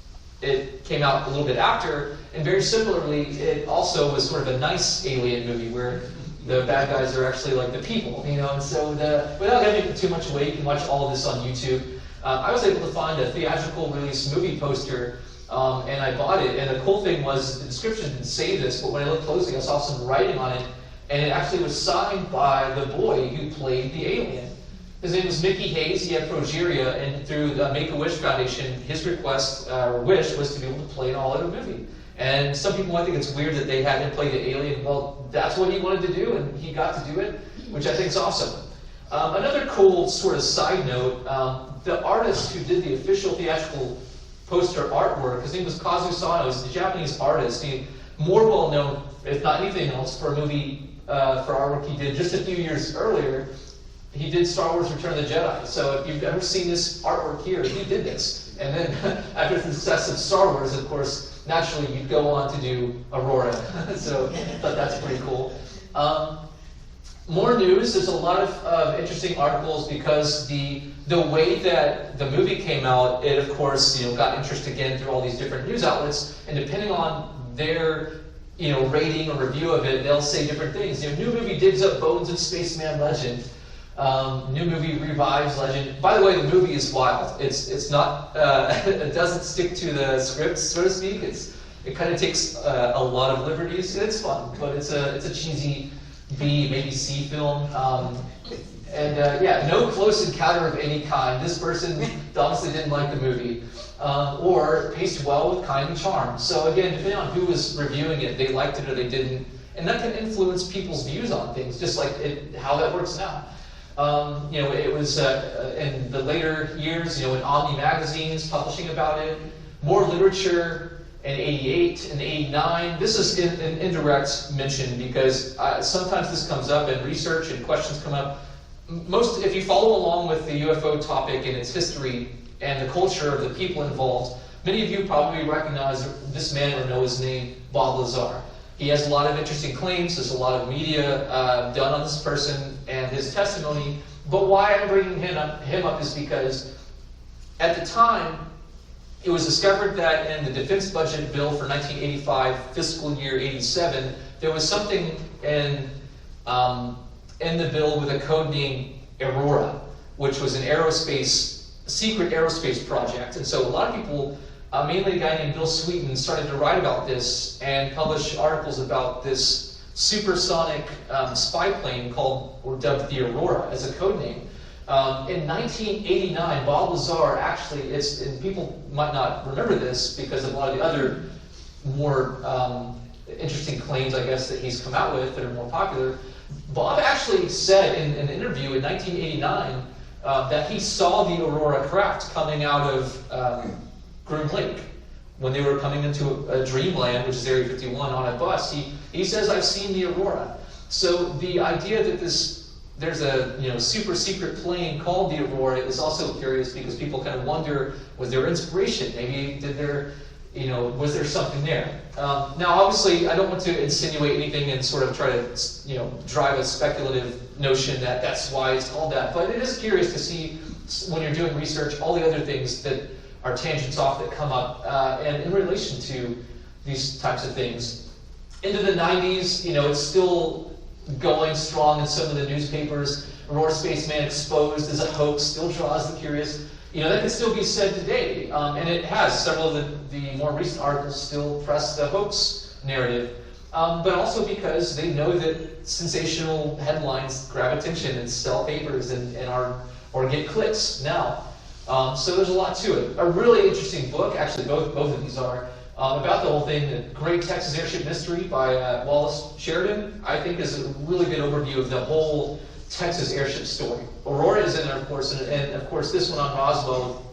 [SPEAKER 2] it came out a little bit after, and very similarly, it also was sort of a nice alien movie where the bad guys are actually like the people, and so without giving too much weight, you can watch all of this on YouTube. I was able to find a theatrical release movie poster, and I bought it, and the cool thing was the description didn't say this, but when I looked closely, I saw some writing on it, and it actually was signed by the boy who played the alien. His name was Mickey Hayes. He had progeria, and through the Make-A-Wish Foundation, his request or wish was to be able to play an all-other movie. And some people might think it's weird that they had him play the alien. Well, that's what he wanted to do, and he got to do it, which I think is awesome. Another cool sort of side note, the artist who did the official theatrical poster artwork, his name was Kazu Sano. He's a Japanese artist. He's more well known, if not anything else, for a movie, for artwork he did just a few years earlier. He did Star Wars Return of the Jedi. So if you've ever seen this artwork here, he did this. And then after the success of Star Wars, of course, naturally you'd go on to do Aurora. So I thought that's pretty cool. More news. There's a lot of interesting articles because the way that the movie came out, it of course got interest again through all these different news outlets, and depending on their rating or review of it, they'll say different things. New movie digs up bones of spaceman legend. New movie revives legend. By the way, the movie is wild. It's not it doesn't stick to the script, so to speak. It kind of takes a lot of liberties. It's fun, but it's a cheesy B, maybe C film. No close encounter of any kind. This person obviously didn't like the movie, or paced well with kind and charm. So again, depending on who was reviewing it, they liked it or they didn't, and that can influence people's views on things, just like how that works now. It was in the later years, in Omni magazines publishing about it, more literature in 88 and 89. This is an indirect mention because sometimes this comes up in research and questions come up. If you follow along with the UFO topic and its history and the culture of the people involved, many of you probably recognize this man or know his name, Bob Lazar. He has a lot of interesting claims. There's a lot of media done on this person and his testimony. But why I'm bringing him up is because at the time, it was discovered that in the defense budget bill for 1985, fiscal year 87, there was something in the bill with a code name Aurora, which was an secret aerospace project. And so a lot of people, mainly a guy named Bill Sweeten, started to write about this and publish articles about this supersonic spy plane called, or dubbed the Aurora as a code name. In 1989, Bob Lazar actually, and people might not remember this because of a lot of the other more interesting claims, I guess, that he's come out with that are more popular. Bob actually said in an interview in 1989 that he saw the Aurora craft coming out of Groom Lake when they were coming into a dreamland, which is Area 51, on a bus. He says, "I've seen the Aurora." So the idea that there's a super secret plane called the Aurora is also curious, because people kind of wonder, was there inspiration? Maybe was there something there? Now, obviously, I don't want to insinuate anything and sort of try to drive a speculative notion that that's why it's called that. But it is curious to see, when you're doing research, all the other things that are tangents off that come up, and in relation to these types of things. Into the 90s, it's still going strong in some of the newspapers. Aurora Spaceman exposed as a hoax still draws the curious. That can still be said today, and it has. Several of the more recent articles still press the hoax narrative, but also because they know that sensational headlines grab attention and sell papers or get clicks now. So there's a lot to it. A really interesting book, actually both of these are, about the whole thing, The Great Texas Airship Mystery by Wallace Sheridan, I think is a really good overview of the whole Texas airship story. Aurora is in there, of course, and of course this one on Roswell,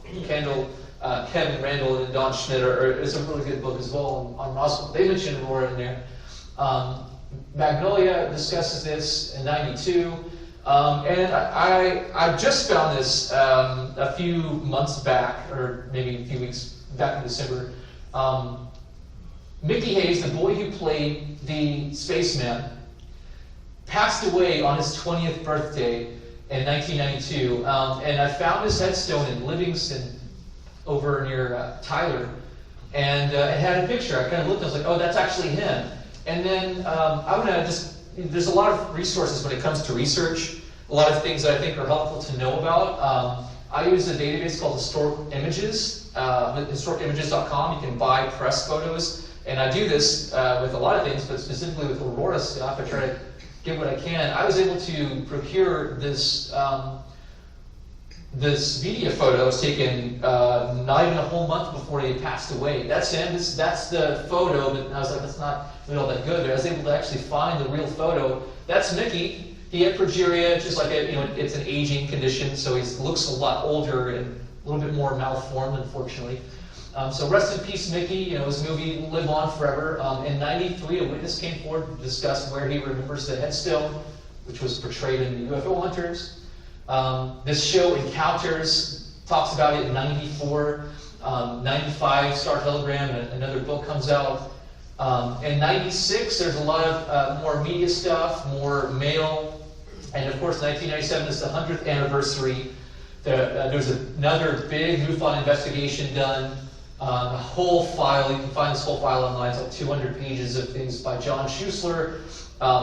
[SPEAKER 2] Kevin Randall and Don Schmidt is a really good book as well on Roswell. They mention Aurora in there. Magnolia discusses this in '92. And I just found this a few months back, or maybe a few weeks back in December. Mickey Hayes, the boy who played the spaceman, passed away on his 20th birthday in 1992. And I found his headstone in Livingston over near Tyler. And it had a picture. I kind of looked and I was like, oh, that's actually him. And then there's a lot of resources when it comes to research, a lot of things that I think are helpful to know about. I use a database called Historic Images, historicimages.com. You can buy press photos, and I do this with a lot of things, but specifically with Aurora stuff. I try to get what I can. I was able to procure this media photo. It was taken not even a whole month before he had passed away. That's him. That's the photo, but I was like, that's not really all that good. But I was able to actually find the real photo. That's Mickey. He had progeria, just like it's an aging condition, so he looks a lot older and a little bit more malformed, unfortunately. So rest in peace, Mickey. His movie Live On Forever. In '93, a witness came forward to discuss where he remembers the headstone, which was portrayed in the UFO Hunters. This show, Encounters, talks about it in '94. 95, Star Telegram, and another book comes out. In '96, there's a lot of more media stuff, more mail. And of course, 1997 is the 100th anniversary. There's another big MUFON investigation done. A whole file, you can find this whole file online. It's like 200 pages of things by John Schuessler,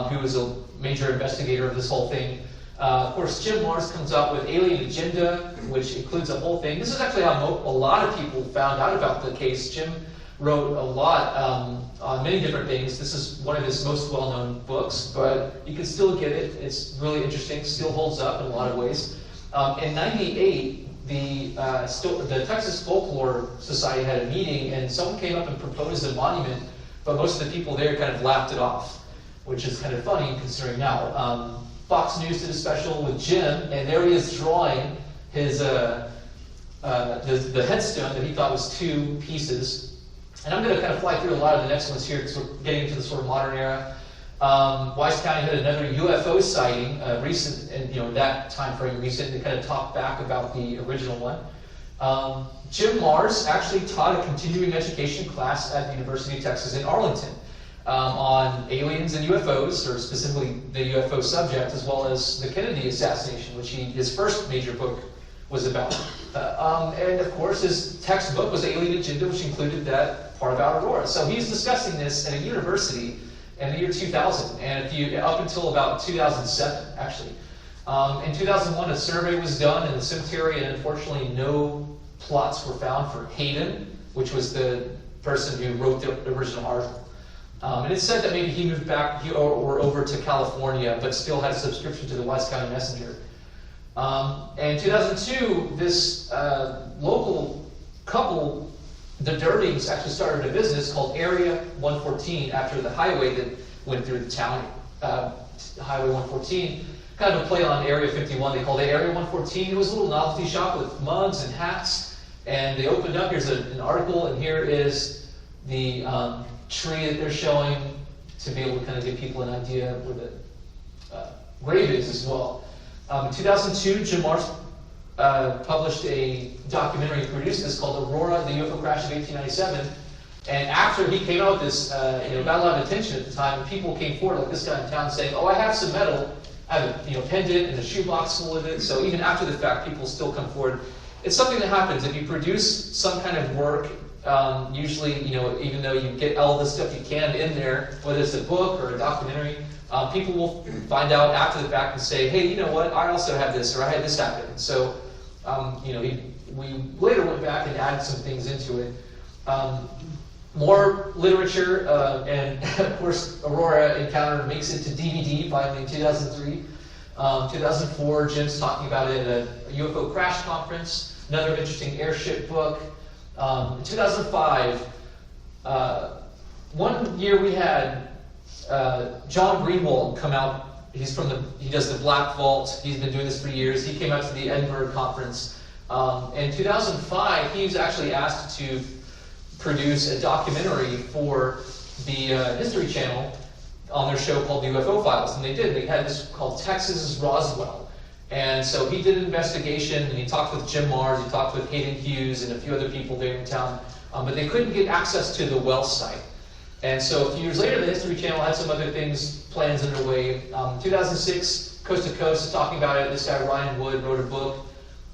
[SPEAKER 2] who is a major investigator of this whole thing. Of course, Jim Mars comes out with Alien Agenda, which includes a whole thing. This is actually how a lot of people found out about the case. Jim wrote a lot on many different things. This is one of his most well-known books, but you can still get it. It's really interesting, still holds up in a lot of ways. In '98, the Texas Folklore Society had a meeting, and someone came up and proposed a monument, but most of the people there kind of laughed it off, which is kind of funny considering now. Fox News did a special with Jim, and there he is drawing his the headstone that he thought was two pieces. And I'm going to kind of fly through a lot of the next ones here because we're getting into the sort of modern era. Wise County had another UFO sighting, recent, and that time frame recent, to kind of talk back about the original one. Jim Mars actually taught a continuing education class at the University of Texas in Arlington on aliens and UFOs, or specifically the UFO subject, as well as the Kennedy assassination, which his first major book was about. And of course, his textbook was Alien Agenda, which included that part about Aurora. So he's discussing this at a university in the year 2000, and up until about 2007, actually. In 2001, a survey was done in the cemetery, and unfortunately, no plots were found for Hayden, which was the person who wrote the original article. And it said that maybe he moved back or over to California, but still had a subscription to the Wise County Messenger. In 2002, this local couple, the Durdings, actually started a business called Area 114 after the highway that went through the town. Highway 114, kind of a play on Area 51. They called it Area 114. It was a little novelty shop with mugs and hats. And they opened up. Here's an article, and here is the tree that they're showing to be able to kind of give people an idea where the grave is as well. In 2002, Jim Marrs published a documentary he produced this called Aurora, the UFO Crash of 1897. And after he came out with this, got a lot of attention at the time. People came forward, like this guy in town, saying, "Oh, I have some metal. I have a pendant and a shoebox full of it." So even after the fact, people still come forward. It's something that happens if you produce some kind of work. Usually, even though you get all the stuff you can in there, whether it's a book or a documentary, people will find out after the fact and say, "Hey, you know what? I also have this, or I had this happen." So, we later went back and added some things into it. More literature, and of course, Aurora Encounter makes it to DVD finally in 2003. 2004, Jim's talking about it at a UFO Crash Conference. Another interesting airship book. In 2005, one year we had John Greenwald come out. He does the Black Vault. He's been doing this for years. He came out to the Edinburgh conference. In 2005, he was actually asked to produce a documentary for the History Channel on their show called the UFO Files, and they did. They had this called Texas's Roswell. And so he did an investigation, and he talked with Jim Marrs, he talked with Hayden Hughes, and a few other people there in town, but they couldn't get access to the well site. And so a few years later, the History Channel had some other plans underway. 2006, Coast to Coast is talking about it. This guy, Ryan Wood, wrote a book.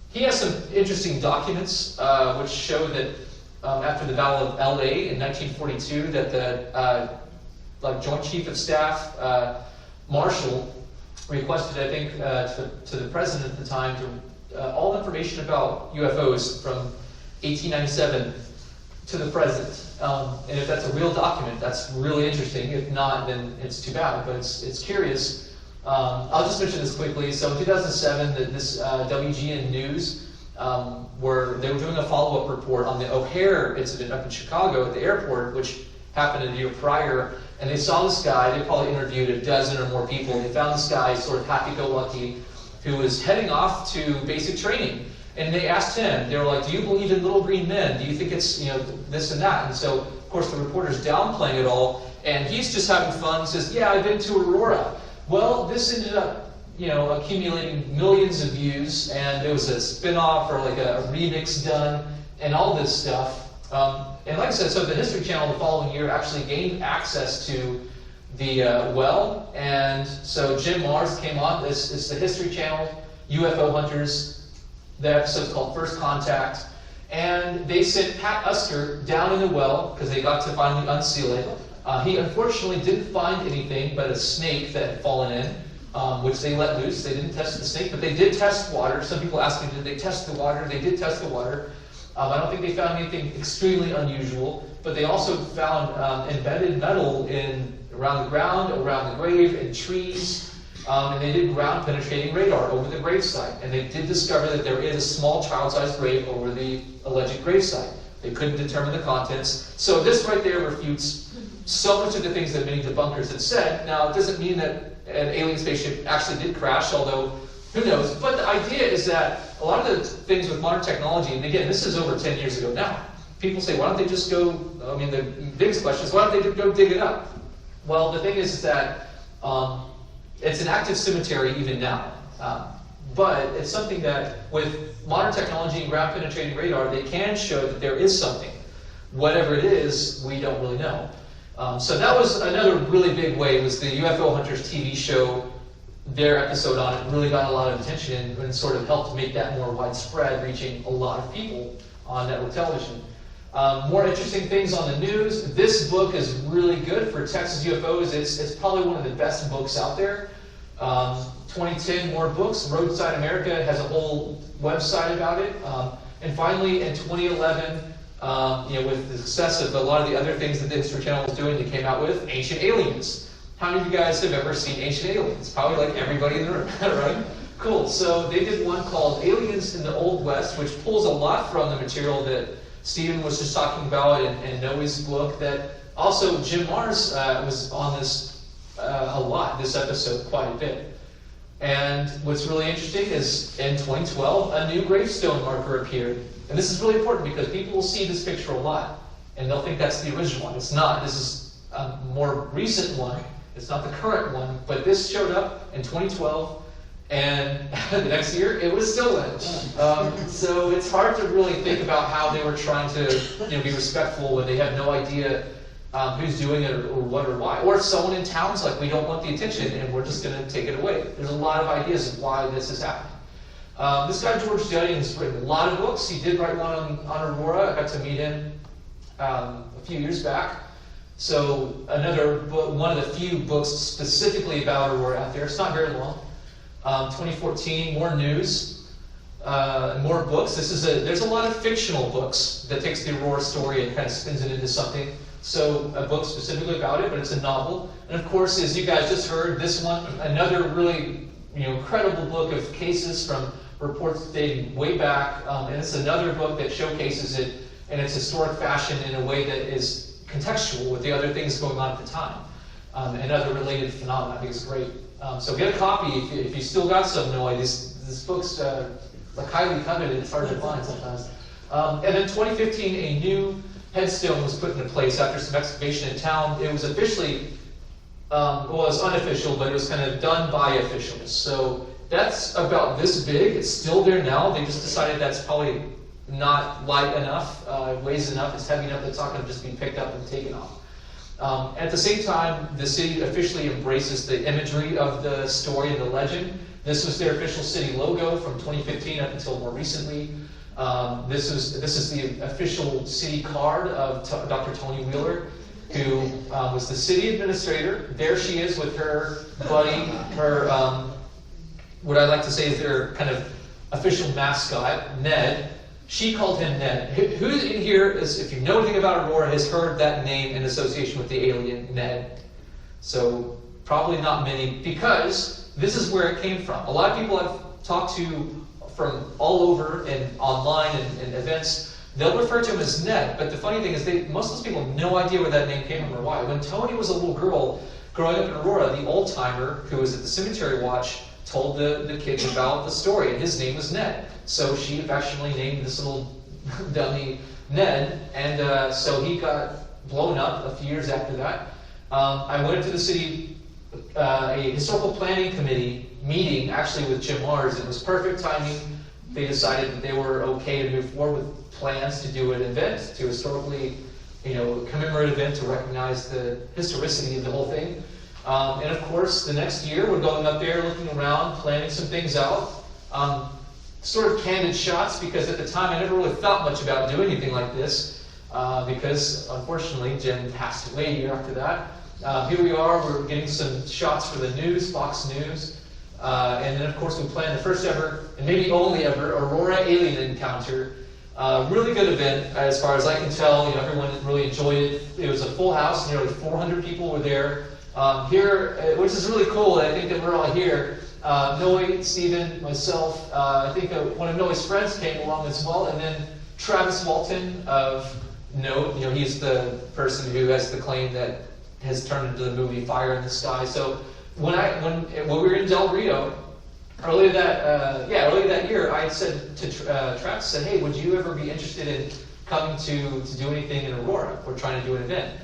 [SPEAKER 2] He has some interesting documents which show that after the Battle of LA in 1942, that the Joint Chief of Staff, Marshall, requested, I think, to the president at the time all information about UFOs from 1897 to the present. And if that's a real document, that's really interesting. If not, then it's too bad, but it's curious. I'll just mention this quickly. So in 2007, this WGN News, they were doing a follow-up report on the O'Hare incident up in Chicago at the airport, which happened a year prior. And they saw this guy. They probably interviewed a dozen or more people. They found this guy, sort of happy-go-lucky, who was heading off to basic training. And they asked him, they were like, "Do you believe in little green men? Do you think it's this and that?" And so, of course, the reporter's downplaying it all. And he's just having fun. He says, "Yeah, I've been to Aurora." Well, this ended up accumulating millions of views. And there was a spin-off or like a remix done and all this stuff. And like I said, so the History Channel the following year actually gained access to the well. And so Jim Marrs came on. It's the History Channel, UFO Hunters. The episode's called First Contact. And they sent Pat Usker down in the well because they got to finally unseal it. He unfortunately didn't find anything but a snake that had fallen in, which they let loose. They didn't test the snake, but they did test water. Some people ask me, did they test the water? They did test the water. I don't think they found anything extremely unusual, but they also found embedded metal around the ground, around the grave, in trees, and they did ground-penetrating radar over the gravesite. And they did discover that there is a small child-sized grave over the alleged gravesite. They couldn't determine the contents. So this right there refutes so much of the things that many debunkers had said. Now, it doesn't mean that an alien spaceship actually did crash, although who knows? But the idea is that a lot of the things with modern technology, and again, this is over 10 years ago now, people say, why don't they just go, the biggest question is, why don't they go dig it up? Well, the thing is that it's an active cemetery even now. But it's something that with modern technology and ground-penetrating radar, they can show that there is something. Whatever it is, we don't really know. So that was another really big way, was the UFO Hunters TV show their episode on it really got a lot of attention and sort of helped make that more widespread, reaching a lot of people on network television. More interesting things on the news. This book is really good for Texas UFOs. It's probably one of the best books out there. 2010, more books. Roadside America has a whole website about it. And finally, in 2011, with the success of a lot of the other things that the History Channel was doing, they came out with Ancient Aliens. How many of you guys have ever seen Ancient Aliens? Probably like everybody in the room, right? Cool. So they did one called Aliens in the Old West, which pulls a lot from the material that Stephen was just talking about in Noe's book. That also Jim Mars was on this a lot, this episode, quite a bit. And what's really interesting is in 2012, a new gravestone marker appeared. And this is really important because people will see this picture a lot, and they'll think that's the original one. It's not. This is a more recent one. It's not the current one, but this showed up in 2012, and the next year it was still in. So it's hard to really think about how they were trying to be respectful when they have no idea who's doing it or what or why. Or if someone in town's like, we don't want the attention and we're just going to take it away. There's a lot of ideas of why this is happening. This guy, George Jennings, has written a lot of books. He did write one on Aurora. I got to meet him a few years back. So another book, one of the few books specifically about Aurora out there. It's not very long. 2014, more news, more books. There's a lot of fictional books that takes the Aurora story and kind of spins it into something. So a book specifically about it, but it's a novel. And of course, as you guys just heard, this one, another really incredible book of cases from reports dating way back. And it's another book that showcases it in its historic fashion in a way that is contextual with the other things going on at the time and other related phenomena. I think it's great. So get a copy if you still got some. This book's like highly coveted. It's hard to find sometimes. And then 2015, a new headstone was put into place after some excavation in town. It was officially, well, it was unofficial, but it was kind of done by officials. So that's about this big. It's still there now. They just decided that's probably not light enough, weighs enough, it's heavy enough that it's not going to just be picked up and taken off. At the same time, the city officially embraces the imagery of the story and the legend. This was their official city logo from 2015 up until more recently. This is the official city card of Dr. Tony Wheeler, who was the city administrator. There she is with her buddy, what I like to say is their kind of official mascot, Ned. She called him Ned. Who in here, if you know anything about Aurora, has heard that name in association with the alien Ned? So probably not many, because this is where it came from. A lot of people I've talked to from all over and online and events, they'll refer to him as Ned. But the funny thing is, most of those people have no idea where that name came from or why. When Tony was a little girl growing up in Aurora, the old-timer who was at the cemetery watch told the kids about the story, and his name was Ned. So she affectionately named this little dummy Ned, and so he got blown up a few years after that. I went into the city, a historical planning committee meeting, actually with Jim Mars. It was perfect timing. They decided that they were okay to move forward with plans to do an event, to historically, commemorate an event to recognize the historicity of the whole thing. And of course, the next year, we're going up there, looking around, planning some things out. Sort of candid shots, because at the time I never really thought much about doing anything like this, because unfortunately Jim passed away a year after that. Here we are, we're getting some shots for the news, Fox News. And then of course we planned the first ever, and maybe only ever, Aurora alien encounter. Really good event, as far as I can tell. Everyone really enjoyed it. It was a full house, nearly 400 people were there. Here, which is really cool, I think that we're all here. Noe, Stephen, myself, I think one of Noe's friends came along as well, and then Travis Walton of Note. He's the person who has the claim that has turned into the movie Fire in the Sky. So when we were in Del Rio earlier that year, I said to Travis, said, "Hey, would you ever be interested in coming to do anything in Aurora? We're trying to do an event."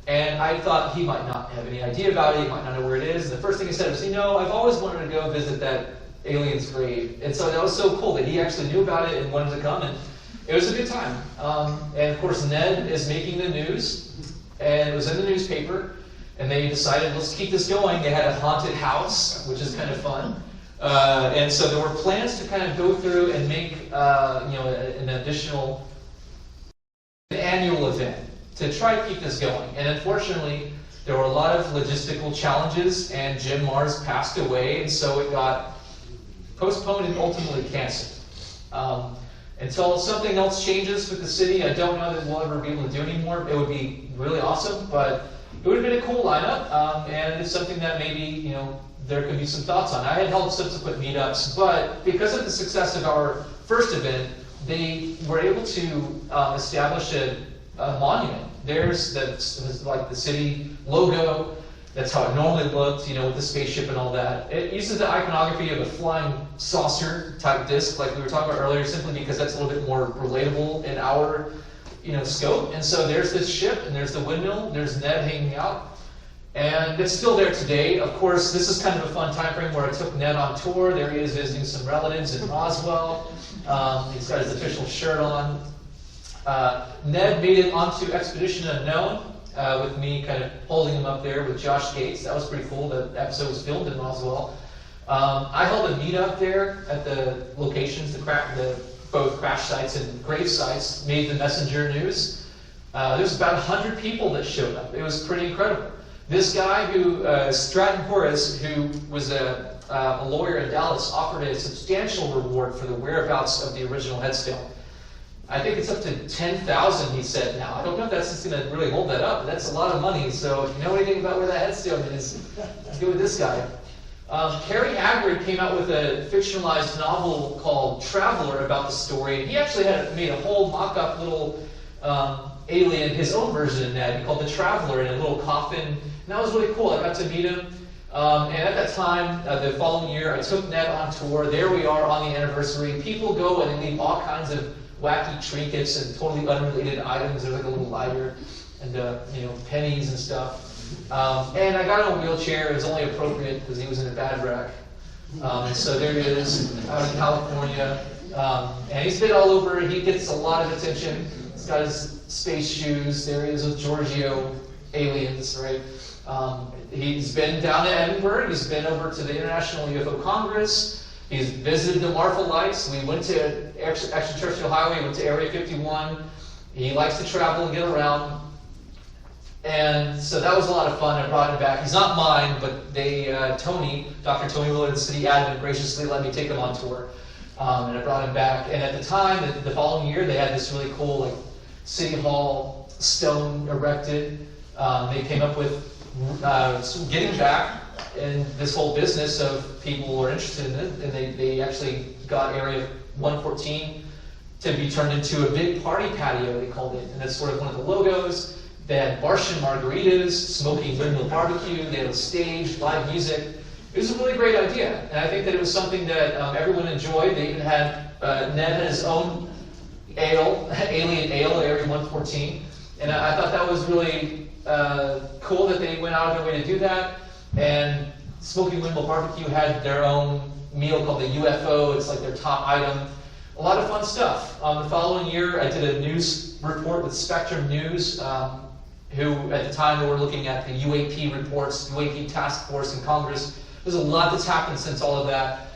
[SPEAKER 2] And I thought he might not have any idea about it, he might not know where it is. And the first thing he said was, I've always wanted to go visit that alien's grave. And so that was so cool that he actually knew about it and wanted to come, and it was a good time. And of course, Ned is making the news, and it was in the newspaper. And they decided, let's keep this going. They had a haunted house, which is kind of fun. And so there were plans to kind of go through and make an additional annual event to try to keep this going. And unfortunately, there were a lot of logistical challenges, and Jim Mars passed away, and so it got postponed and ultimately canceled. Until something else changes with the city, I don't know that we'll ever be able to do anymore. It would be really awesome, but it would have been a cool lineup, and it's something that maybe there could be some thoughts on. I had held subsequent meetups, but because of the success of our first event, they were able to establish a monument. There's the city logo. That's how it normally looked, with the spaceship and all that. It uses the iconography of a flying saucer type disc, like we were talking about earlier, simply because that's a little bit more relatable in our, scope. And so there's this ship, and there's the windmill, there's Ned hanging out, and it's still there today. Of course, this is kind of a fun time frame where I took Ned on tour. There he is visiting some relatives in Roswell. He's got his official shirt on. Ned made it onto Expedition Unknown. With me kind of holding him up there with Josh Gates. That was pretty cool. The episode was filmed in Roswell. I held a meetup there at the locations, both crash sites and grave sites, made the messenger news. There was about 100 people that showed up. It was pretty incredible. This guy Stratton Horace, who was a lawyer in Dallas, offered a substantial reward for the whereabouts of the original headstone. I think it's up to 10,000, he said now. I don't know if that's just going to really hold that up, but that's a lot of money. So if you know anything about where that headstone is, go with this guy. Cary Agrid came out with a fictionalized novel called Traveler about the story. He actually made a whole mock-up little alien, his own version of Ned, called the Traveler, in a little coffin. And that was really cool. I got to meet him. And at that time, the following year, I took Ned on tour. There we are on the anniversary. People go and they leave all kinds of wacky trinkets and totally unrelated items. There's like a little lighter and pennies and stuff. And I got him in a wheelchair. It was only appropriate because he was in a bad wreck. And so there he is out in California. And he's been all over. He gets a lot of attention. He's got his space shoes. There he is with Giorgio aliens, right? He's been down to Edinburgh. He's been over to the International UFO Congress. He's visited the Marfa Lights. We went to Extraterrestrial Highway. We went to Area 51. He likes to travel and get around. And so that was a lot of fun. I brought him back. He's not mine, but Dr. Tony Willard, the city admin, graciously let me take him on tour. And I brought him back. And at the time, the following year, they had this really cool City Hall stone erected. They came up with getting back in this whole business of people who are interested in it, and they actually got Area 114 to be turned into a big party patio, they called it, and that's sort of one of the logos. They had Martian margaritas, smoking windmill barbecue, they had a stage, live music. It was a really great idea, and I think that it was something that everyone enjoyed. They even had, Ned had his own alien ale, Area 114, and I thought that was really cool that they went out of their way to do that. And Smoking Windmill Barbecue had their own meal called the UFO. It's like their top item. A lot of fun stuff. The following year, I did a news report with Spectrum News, who at the time they were looking at the UAP reports, UAP task force in Congress. There's a lot that's happened since all of that.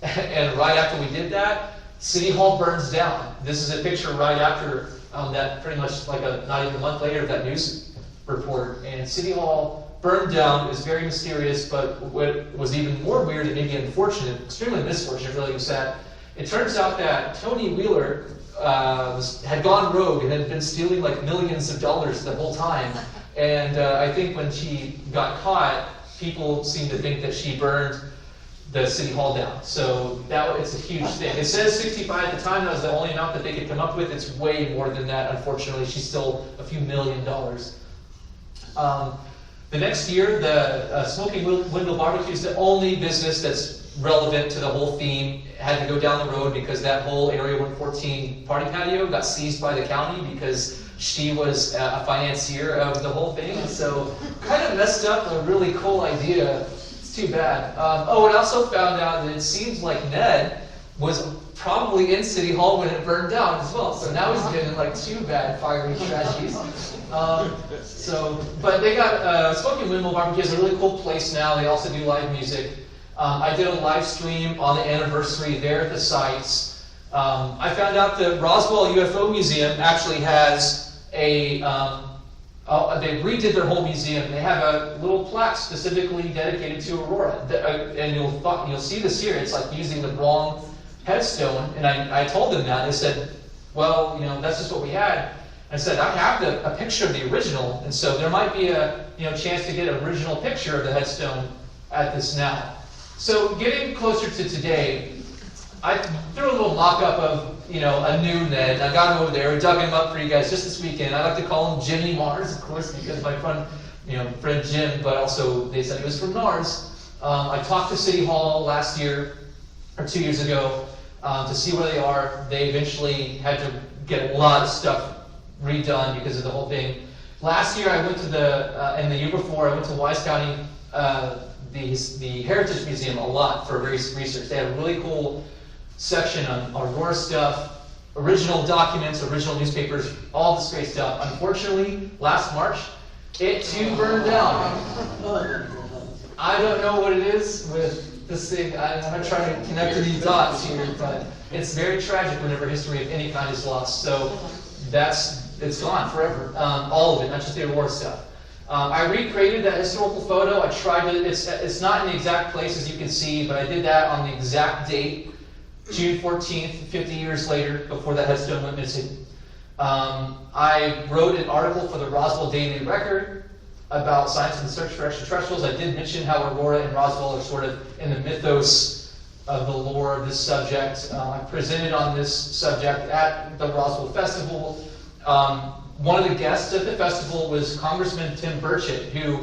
[SPEAKER 2] And right after we did that, City Hall burns down. This is a picture right after that, pretty much not even a month later of that news report. And City Hall burned down. It was very mysterious, but what was even more weird and maybe unfortunate, extremely misfortunate really, was that it turns out that Tony Wheeler had gone rogue and had been stealing millions of dollars the whole time. And I think when she got caught, people seemed to think that she burned the City Hall down. So it's a huge thing. It says 65 at the time. That was the only amount that they could come up with. It's way more than that, unfortunately. She stole a few $1 million. The next year, the Smoking Windmill Barbecue is the only business that's relevant to the whole theme. It had to go down the road because that whole Area 114 party patio got seized by the county because she was a financier of the whole thing. And so kind of messed up a really cool idea. It's too bad. And I also found out that it seems like Ned was probably in City Hall when it burned down as well. So now he's getting like 2 bad fiery tragedies. But they got Smoking Windmill Barbecue is a really cool place now. They also do live music. I did a live stream on the anniversary there at the sites. I found out the Roswell UFO Museum actually has they redid their whole museum. They have a little plaque specifically dedicated to Aurora, and you'll see this here. It's like using the wrong headstone, and I told them that. They said, "Well, that's just what we had." I said, "I have a picture of the original, and so there might be a chance to get an original picture of the headstone at this now." So getting closer to today, I threw a little mock-up of a new Ned. I got him over there. We dug him up for you guys just this weekend. I like to call him Jimmy Mars, of course, because my friend Jim, but also they said he was from Mars. I talked to City Hall last year or 2 years ago to see where they are. They eventually had to get a lot of stuff redone because of the whole thing. Last year I went to and the year before I went to Wise County, the Heritage Museum a lot for research. They had a really cool section on Aurora stuff, original documents, original newspapers, all this great stuff. Unfortunately, last March, it too burned down. I don't know what it is with this thing. I'm not trying to connect to these dots here, but it's very tragic whenever history of any kind is lost. So it's gone forever. All of it, not just the Aurora stuff. I recreated that historical photo. I tried to, it's not in the exact place as you can see, but I did that on the exact date, June 14th, 50 years later, before that headstone went missing. I wrote an article for the Roswell Daily Record about science and the search for extraterrestrials. I did mention how Aurora and Roswell are sort of in the mythos of the lore of this subject. I presented on this subject at the Roswell Festival. One of the guests at the festival was Congressman Tim Burchett, who,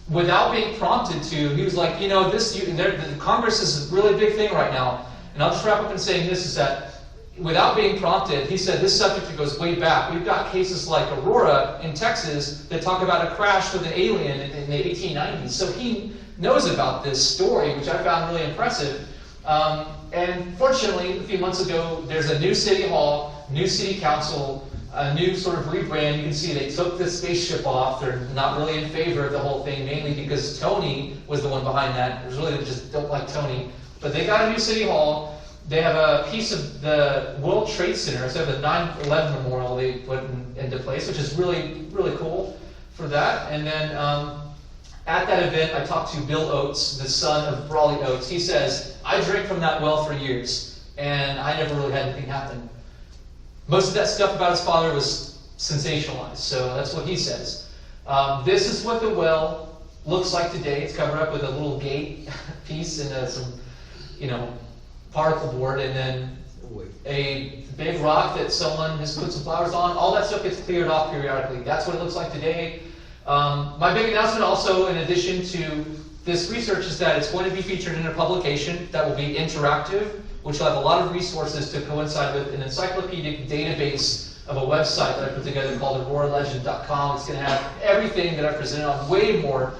[SPEAKER 2] without being prompted to, he was like, the Congress is a really big thing right now. And I'll just wrap up in saying this, is that without being prompted, he said this subject goes way back. We've got cases like Aurora in Texas that talk about a crash with an alien in the 1890s. So he knows about this story, which I found really impressive. And fortunately, a few months ago, there's a new city hall, new city council, a new sort of rebrand. You can see they took the spaceship off. They're not really in favor of the whole thing, mainly because Tony was the one behind that. It was really they just don't like Tony. But they got a new city hall. They have a piece of the World Trade Center, instead of the 9/11 memorial they put into place, which is really, really cool for that. And then at that event, I talked to Bill Oates, the son of Brawley Oates. He says, "I drank from that well for years, and I never really had anything happen." Most of that stuff about his father was sensationalized, so that's what he says. This is what the well looks like today. It's covered up with a little gate piece and some, particle board, and then a big rock that someone has put some flowers on. All that stuff gets cleared off periodically. That's what it looks like today. My big announcement also, in addition to this research, is that it's going to be featured in a publication that will be interactive, which will have a lot of resources to coincide with an encyclopedic database of a website that I put together called AuroraLegend.com. It's going to have everything that I presented on, way more,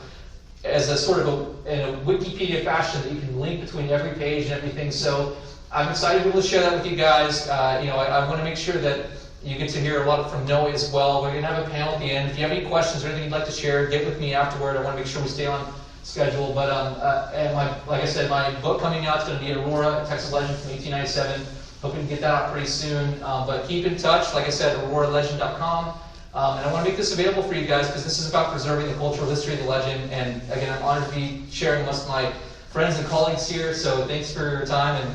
[SPEAKER 2] as a sort of in a Wikipedia fashion that you can link between every page and everything. So I'm excited to be able to share that with you guys. I want to make sure that you get to hear a lot from Noe as well. We're going to have a panel at the end. If you have any questions or anything you'd like to share, get with me afterward. I want to make sure we stay on schedule. But like I said, my book coming out is going to be Aurora, a Texas Legend from 1897. Hoping to get that out pretty soon. But keep in touch. Like I said, AuroraLegend.com. And I want to make this available for you guys because this is about preserving the cultural history of the legend. And again, I'm honored to be sharing with my friends and colleagues here. So thanks for your time, and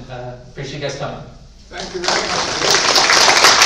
[SPEAKER 2] appreciate you guys coming.
[SPEAKER 1] Thank you very much.